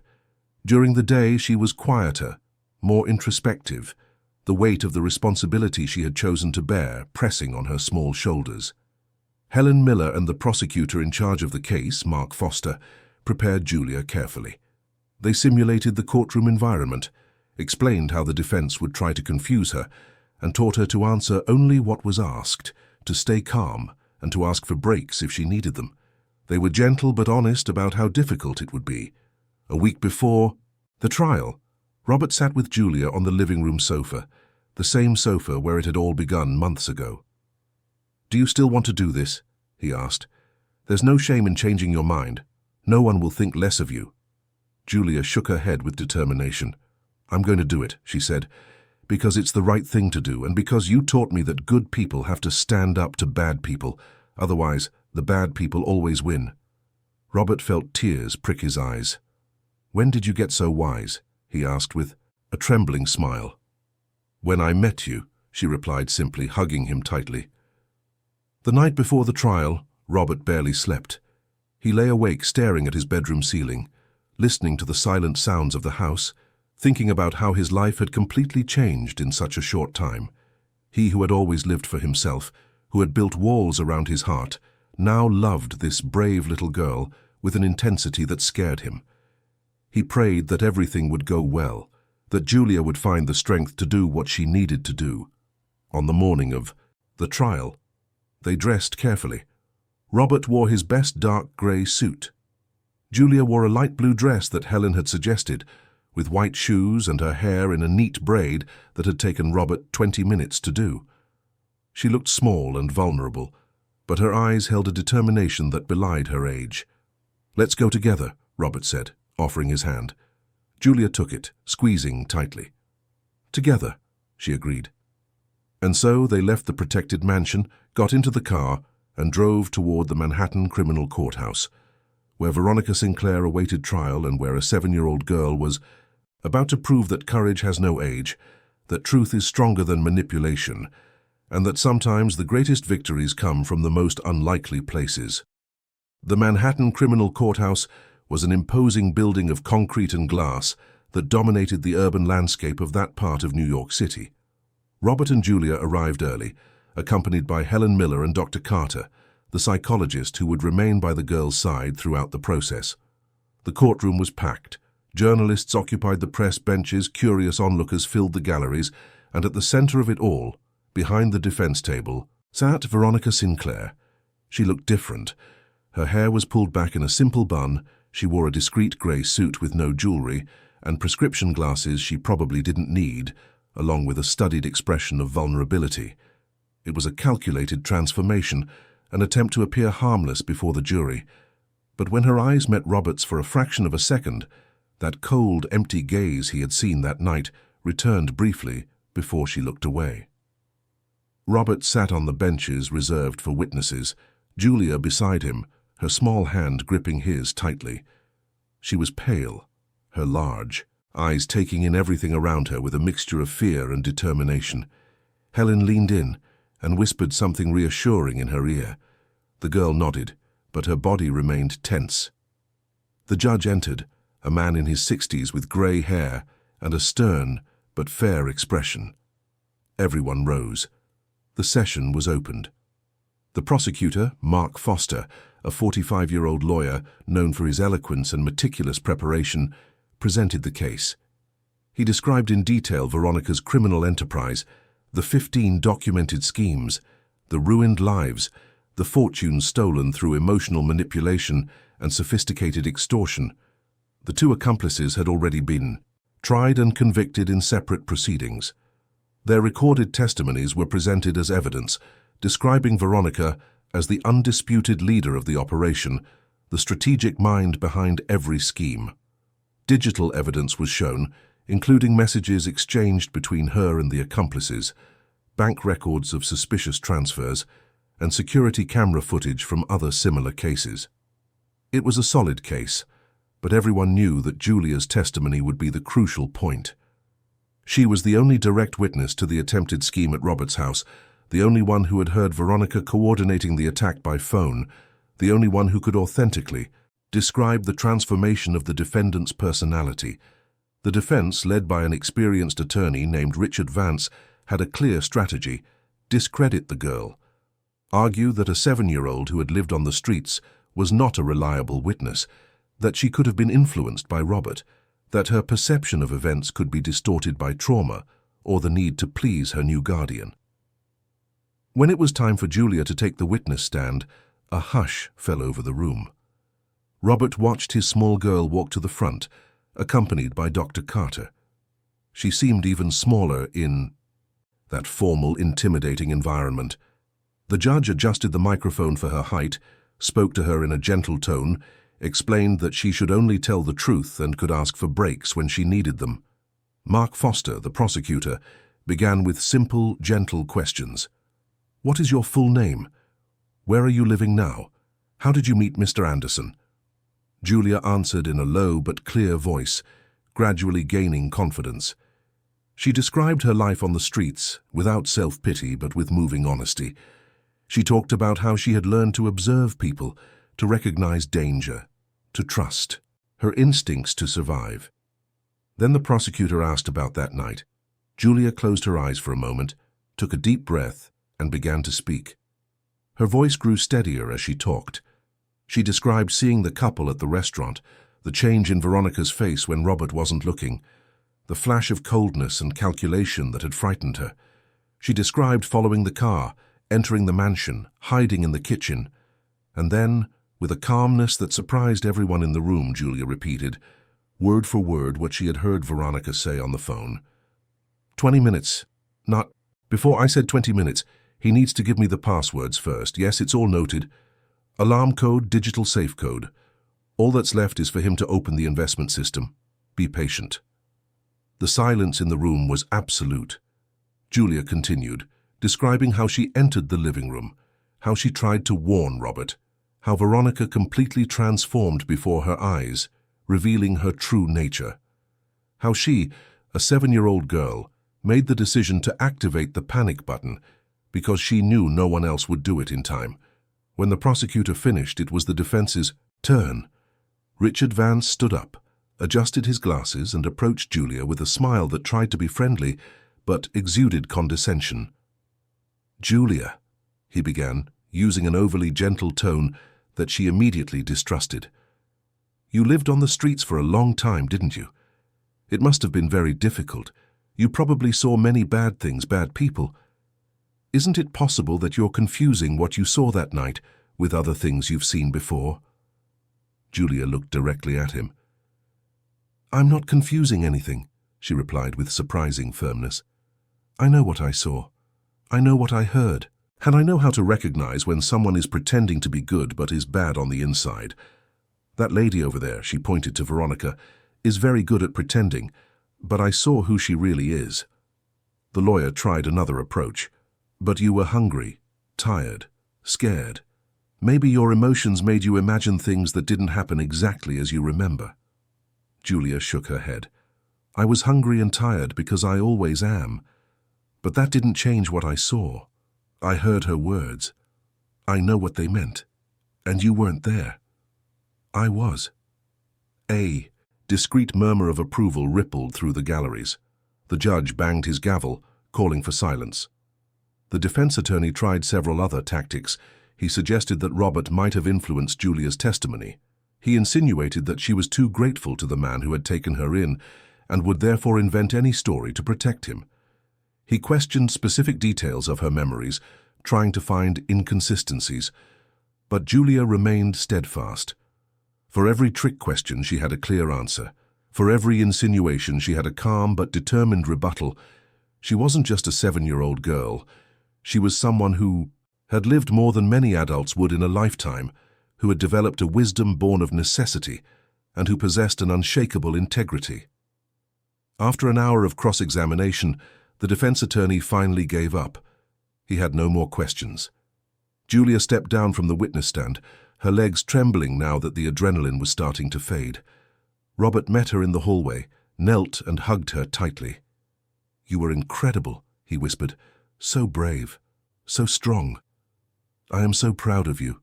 During the day, she was quieter, more introspective, the weight of the responsibility she had chosen to bear pressing on her small shoulders. Helen Miller and the prosecutor in charge of the case, Mark Foster, prepared Julia carefully. They simulated the courtroom environment, explained how the defense would try to confuse her, and taught her to answer only what was asked, to stay calm, and to ask for breaks if she needed them. They were gentle but honest about how difficult it would be. A week before the trial, Robert sat with Julia on the living room sofa, the same sofa where it had all begun months ago. "Do you still want to do this?" he asked. "There's no shame in changing your mind. No one will think less of you." Julia shook her head with determination. "I'm going to do it," she said, "because it's the right thing to do, and because you taught me that good people have to stand up to bad people. Otherwise, the bad people always win." Robert felt tears prick his eyes. "When did you get so wise?" he asked with a trembling smile. "When I met you," she replied simply, hugging him tightly. The night before the trial, Robert barely slept. He lay awake staring at his bedroom ceiling, listening to the silent sounds of the house, thinking about how his life had completely changed in such a short time. He who had always lived for himself, who had built walls around his heart, now loved this brave little girl with an intensity that scared him. He prayed that everything would go well, that Julia would find the strength to do what she needed to do. On the morning of the trial, they dressed carefully. Robert wore his best dark grey suit. Julia wore a light blue dress that Helen had suggested, with white shoes and her hair in a neat braid that had taken Robert 20 minutes to do. She looked small and vulnerable, but her eyes held a determination that belied her age. "Let's go together," Robert said, offering his hand. Julia took it, squeezing tightly. "Together," she agreed. And so they left the protected mansion, got into the car, and drove toward the Manhattan Criminal Courthouse, where Veronica Sinclair awaited trial and where a 7-year-old girl was about to prove that courage has no age, that truth is stronger than manipulation, and that sometimes the greatest victories come from the most unlikely places. The Manhattan Criminal Courthouse was an imposing building of concrete and glass that dominated the urban landscape of that part of New York City. Robert and Julia arrived early, accompanied by Helen Miller and Dr. Carter, the psychologist who would remain by the girl's side throughout the process. The courtroom was packed. Journalists occupied the press benches, curious onlookers filled the galleries, and at the center of it all, behind the defense table, sat Veronica Sinclair. She looked different. Her hair was pulled back in a simple bun, she wore a discreet grey suit with no jewelry, and prescription glasses she probably didn't need, along with a studied expression of vulnerability. It was a calculated transformation, an attempt to appear harmless before the jury. But when her eyes met Robert's for a fraction of a second, that cold, empty gaze he had seen that night returned briefly before she looked away. Robert sat on the benches reserved for witnesses, Julia beside him, her small hand gripping his tightly. She was pale, her large eyes taking in everything around her with a mixture of fear and determination. Helen leaned in and whispered something reassuring in her ear. The girl nodded, but her body remained tense. The judge entered, a man in his 60s with grey hair and a stern but fair expression. Everyone rose. The session was opened. The prosecutor, Mark Foster, a 45-year-old lawyer known for his eloquence and meticulous preparation, presented the case. He described in detail Veronica's criminal enterprise, the 15 documented schemes, the ruined lives, the fortunes stolen through emotional manipulation and sophisticated extortion. The two accomplices had already been tried and convicted in separate proceedings. Their recorded testimonies were presented as evidence, describing Veronica as the undisputed leader of the operation, the strategic mind behind every scheme. Digital evidence was shown, including messages exchanged between her and the accomplices, bank records of suspicious transfers, and security camera footage from other similar cases. It was a solid case, but everyone knew that Julia's testimony would be the crucial point. She was the only direct witness to the attempted scheme at Robert's house, the only one who had heard Veronica coordinating the attack by phone, the only one who could authentically describe the transformation of the defendant's personality. The defense, led by an experienced attorney named Richard Vance, had a clear strategy: discredit the girl, argue that a 7-year-old who had lived on the streets was not a reliable witness, that she could have been influenced by Robert, that her perception of events could be distorted by trauma or the need to please her new guardian. When it was time for Julia to take the witness stand, a hush fell over the room. Robert watched his small girl walk to the front, accompanied by Dr. Carter. She seemed even smaller in that formal, intimidating environment. The judge adjusted the microphone for her height, spoke to her in a gentle tone, explained that she should only tell the truth and could ask for breaks when she needed them. Mark Foster, the prosecutor, began with simple, gentle questions. What is your full name? Where are you living now? How did you meet Mr. Anderson? Julia answered in a low but clear voice, gradually gaining confidence. She described her life on the streets, without self-pity but with moving honesty. She talked about how she had learned to observe people, to recognize danger, to trust, her instincts to survive. Then the prosecutor asked about that night. Julia closed her eyes for a moment, took a deep breath, and began to speak. Her voice grew steadier as she talked. She described seeing the couple at the restaurant, the change in Veronica's face when Robert wasn't looking, the flash of coldness and calculation that had frightened her. She described following the car, entering the mansion, hiding in the kitchen. And then, with a calmness that surprised everyone in the room, Julia repeated, word for word, what she had heard Veronica say on the phone. 20 minutes. Not... Before I said 20 minutes, he needs to give me the passwords first. Yes, it's all noted. Alarm code, digital safe code. All that's left is for him to open the investment system. Be patient. The silence in the room was absolute. Julia continued, describing how she entered the living room, how she tried to warn Robert, how Veronica completely transformed before her eyes, revealing her true nature. How she, a 7-year-old girl, made the decision to activate the panic button because she knew no one else would do it in time. When the prosecutor finished, it was the defense's turn. Richard Vance stood up, adjusted his glasses, and approached Julia with a smile that tried to be friendly, but exuded condescension. "Julia," he began, using an overly gentle tone that she immediately distrusted. "You lived on the streets for a long time, didn't you? It must have been very difficult. You probably saw many bad things, bad people. Isn't it possible that you're confusing what you saw that night with other things you've seen before?" Julia looked directly at him. "I'm not confusing anything," she replied with surprising firmness. "I know what I saw. I know what I heard. And I know how to recognize when someone is pretending to be good but is bad on the inside. That lady over there," she pointed to Veronica, "is very good at pretending, but I saw who she really is." The lawyer tried another approach. "But you were hungry, tired, scared. Maybe your emotions made you imagine things that didn't happen exactly as you remember." Julia shook her head. "I was hungry and tired because I always am. But that didn't change what I saw. I heard her words. I know what they meant. And you weren't there. I was." A discreet murmur of approval rippled through the galleries. The judge banged his gavel, calling for silence. The defense attorney tried several other tactics. He suggested that Robert might have influenced Julia's testimony. He insinuated that she was too grateful to the man who had taken her in, and would therefore invent any story to protect him. He questioned specific details of her memories, trying to find inconsistencies, but Julia remained steadfast. For every trick question she had a clear answer. For every insinuation she had a calm but determined rebuttal. She wasn't just a 7-year-old girl. She was someone who had lived more than many adults would in a lifetime, who had developed a wisdom born of necessity, and who possessed an unshakable integrity. After an hour of cross-examination, the defense attorney finally gave up. He had no more questions. Julia stepped down from the witness stand, her legs trembling now that the adrenaline was starting to fade. Robert met her in the hallway, knelt and hugged her tightly. "You were incredible," he whispered. "So brave, so strong. I am so proud of you."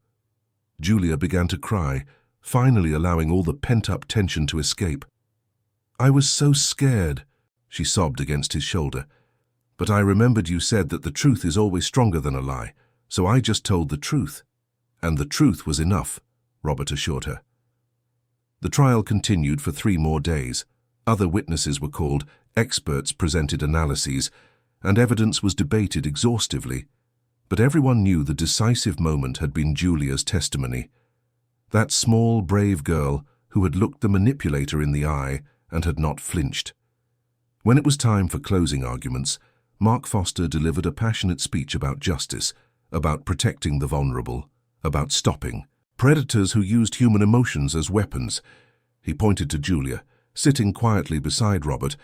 Julia began to cry, finally allowing all the pent-up tension to escape. "I was so scared," she sobbed against his shoulder. "But I remembered you said that the truth is always stronger than a lie, so I just told the truth." "And the truth was enough," Robert assured her. The trial continued for 3 more days. Other witnesses were called, experts presented analyses, and evidence was debated exhaustively. But everyone knew the decisive moment had been Julia's testimony. That small, brave girl who had looked the manipulator in the eye and had not flinched. When it was time for closing arguments, Mark Foster delivered a passionate speech about justice, about protecting the vulnerable, about stopping predators who used human emotions as weapons. He pointed to Julia, sitting quietly beside Robert,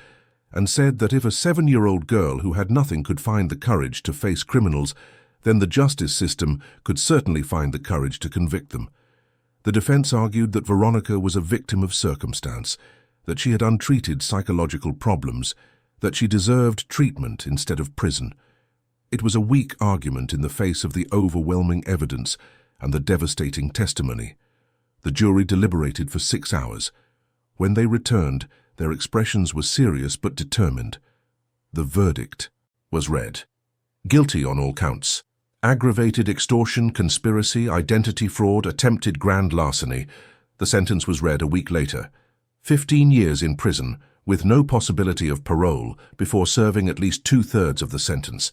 and said that if a 7-year-old girl who had nothing could find the courage to face criminals, then the justice system could certainly find the courage to convict them. The defense argued that Veronica was a victim of circumstance, that she had untreated psychological problems, that she deserved treatment instead of prison. It was a weak argument in the face of the overwhelming evidence and the devastating testimony. The jury deliberated for 6 hours. When they returned, their expressions were serious but determined. The verdict was read. Guilty on all counts. Aggravated extortion, conspiracy, identity fraud, attempted grand larceny. The sentence was read a week later. 15 years in prison, with no possibility of parole before serving at least 2/3 of the sentence.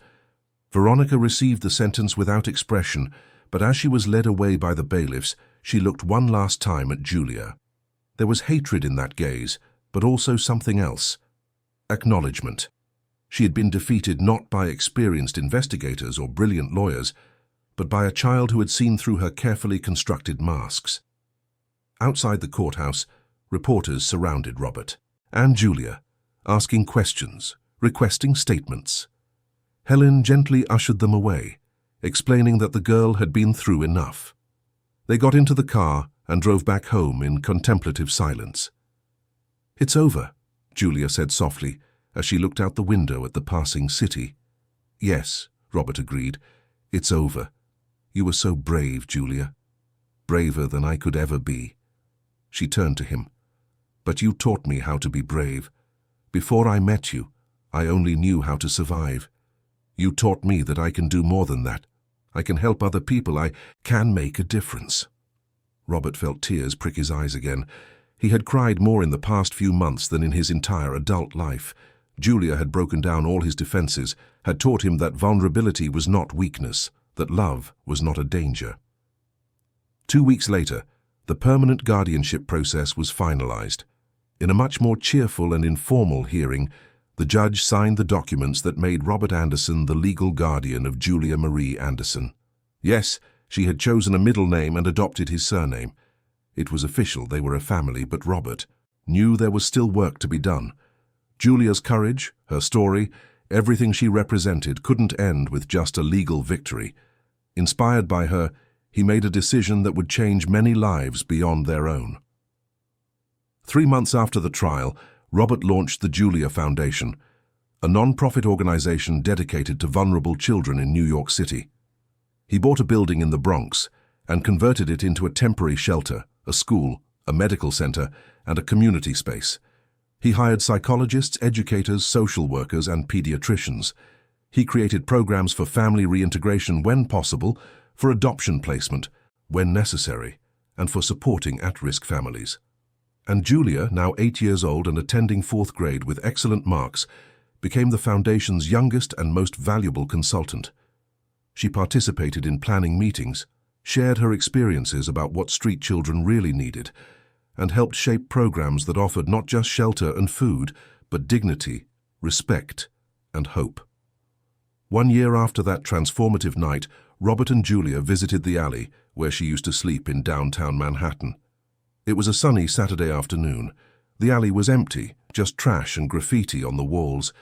Veronica received the sentence without expression, but as she was led away by the bailiffs, she looked one last time at Julia. There was hatred in that gaze, but also something else. Acknowledgement. She had been defeated not by experienced investigators or brilliant lawyers, but by a child who had seen through her carefully constructed masks. Outside the courthouse, reporters surrounded Robert and Julia, asking questions, requesting statements. Helen gently ushered them away, explaining that the girl had been through enough. They got into the car and drove back home in contemplative silence. "It's over," Julia said softly, as she looked out the window at the passing city. "Yes," Robert agreed, "it's over. You were so brave, Julia. Braver than I could ever be." She turned to him. "But you taught me how to be brave. Before I met you, I only knew how to survive. You taught me that I can do more than that. I can help other people. I can make a difference." Robert felt tears prick his eyes again. He had cried more in the past few months than in his entire adult life. Julia had broken down all his defenses, had taught him that vulnerability was not weakness, that love was not a danger. 2 weeks later, the permanent guardianship process was finalized. In a much more cheerful and informal hearing, the judge signed the documents that made Robert Anderson the legal guardian of Julia Marie Anderson. Yes, she had chosen a middle name and adopted his surname. It was official, they were a family, but Robert knew there was still work to be done. Julia's courage, her story, everything she represented couldn't end with just a legal victory. Inspired by her, he made a decision that would change many lives beyond their own. 3 months after the trial, Robert launched the Julia Foundation, a non-profit organization dedicated to vulnerable children in New York City. He bought a building in the Bronx and converted it into a temporary shelter, a school, a medical center, and a community space. He hired psychologists, educators, social workers, and pediatricians. He created programs for family reintegration when possible, for adoption placement when necessary, and for supporting at-risk families. And Julia, now 8 years old and attending 4th grade with excellent marks, became the Foundation's youngest and most valuable consultant. She participated in planning meetings, shared her experiences about what street children really needed, and helped shape programs that offered not just shelter and food, but dignity, respect, and hope. 1 year after that transformative night, Robert and Julia visited the alley where she used to sleep in downtown Manhattan. It was a sunny Saturday afternoon. The alley was empty, just trash and graffiti on the walls.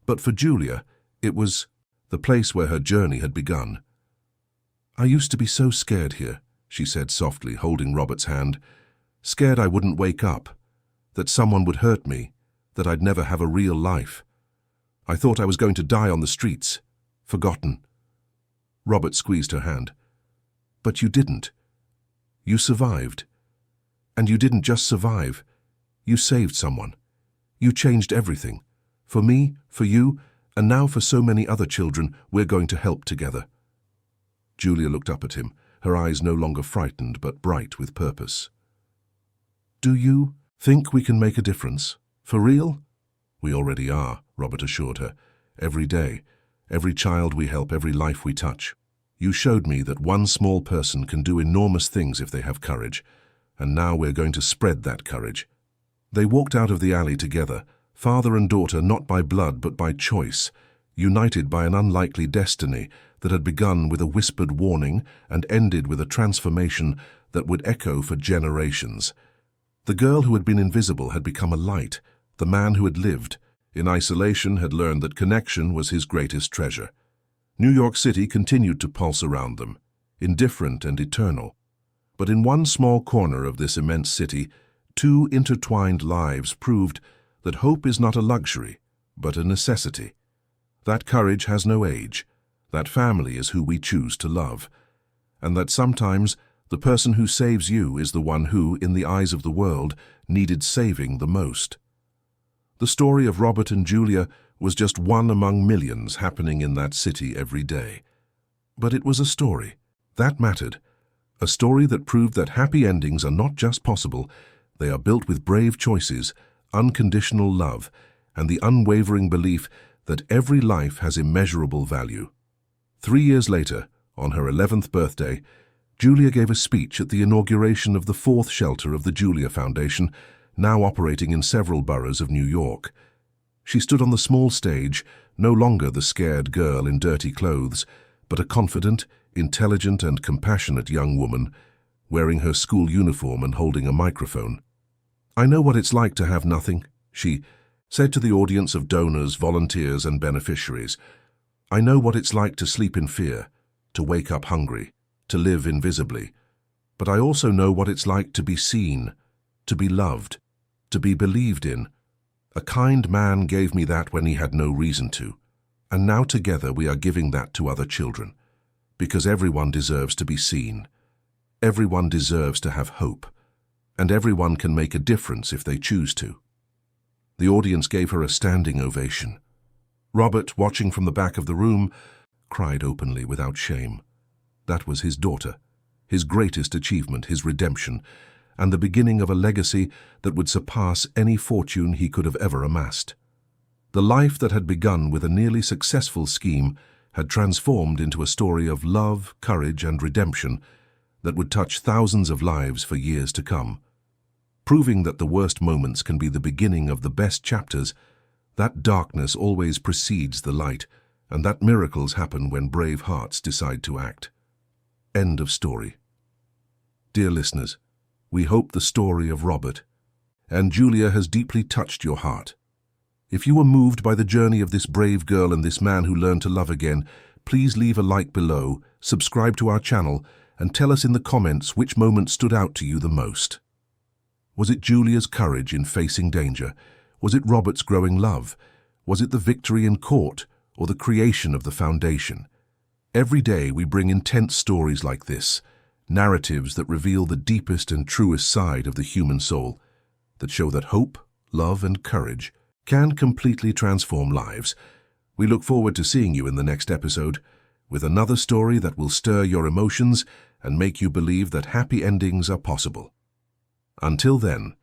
But for Julia, it was the place where her journey had begun. "I used to be so scared here," she said softly, holding Robert's hand. "Scared I wouldn't wake up, that someone would hurt me, that I'd never have a real life. I thought I was going to die on the streets, forgotten." Robert squeezed her hand. "But you didn't. You survived. And you didn't just survive. You saved someone. You changed everything. For me, for you, and now for so many other children we're going to help together." Julia looked up at him, her eyes no longer frightened but bright with purpose. "Do you think we can make a difference? For real?" "We already are," Robert assured her. "Every day, every child we help, every life we touch. You showed me that one small person can do enormous things if they have courage, and now we're going to spread that courage." They walked out of the alley together, father and daughter, not by blood but by choice, united by an unlikely destiny that had begun with a whispered warning and ended with a transformation that would echo for generations. The girl who had been invisible had become a light. The man who had lived in isolation had learned that connection was his greatest treasure. New York City continued to pulse around them, indifferent and eternal. But in one small corner of this immense city, two intertwined lives proved that hope is not a luxury, but a necessity. That courage has no age, that family is who we choose to love, and that sometimes the person who saves you is the one who, in the eyes of the world, needed saving the most. The story of Robert and Julia was just one among millions happening in that city every day. But it was a story. That mattered. A story that proved that happy endings are not just possible, they are built with brave choices, unconditional love, and the unwavering belief that every life has immeasurable value. 3 years later, on her 11th birthday, Julia gave a speech at the inauguration of the 4th shelter of the Julia Foundation, now operating in several boroughs of New York. She stood on the small stage, no longer the scared girl in dirty clothes, but a confident, intelligent and compassionate young woman, wearing her school uniform and holding a microphone. "I know what it's like to have nothing," she said to the audience of donors, volunteers and beneficiaries. "I know what it's like to sleep in fear, to wake up hungry, to live invisibly. But I also know what it's like to be seen, to be loved, to be believed in. A kind man gave me that when he had no reason to. And now together we are giving that to other children. Because everyone deserves to be seen. Everyone deserves to have hope. And everyone can make a difference if they choose to." The audience gave her a standing ovation. Robert, watching from the back of the room, cried openly without shame. That was his daughter, his greatest achievement, his redemption, and the beginning of a legacy that would surpass any fortune he could have ever amassed. The life that had begun with a nearly successful scheme had transformed into a story of love, courage, and redemption that would touch thousands of lives for years to come. Proving that the worst moments can be the beginning of the best chapters, that darkness always precedes the light, and that miracles happen when brave hearts decide to act. End of story. Dear listeners, we hope the story of Robert and Julia has deeply touched your heart. If you were moved by the journey of this brave girl and this man who learned to love again, please leave a like below, subscribe to our channel, and tell us in the comments which moment stood out to you the most. Was it Julia's courage in facing danger? Was it Robert's growing love? Was it the victory in court or the creation of the foundation? Every day we bring intense stories like this, narratives that reveal the deepest and truest side of the human soul, that show that hope, love, and courage can completely transform lives. We look forward to seeing you in the next episode with another story that will stir your emotions and make you believe that happy endings are possible. Until then,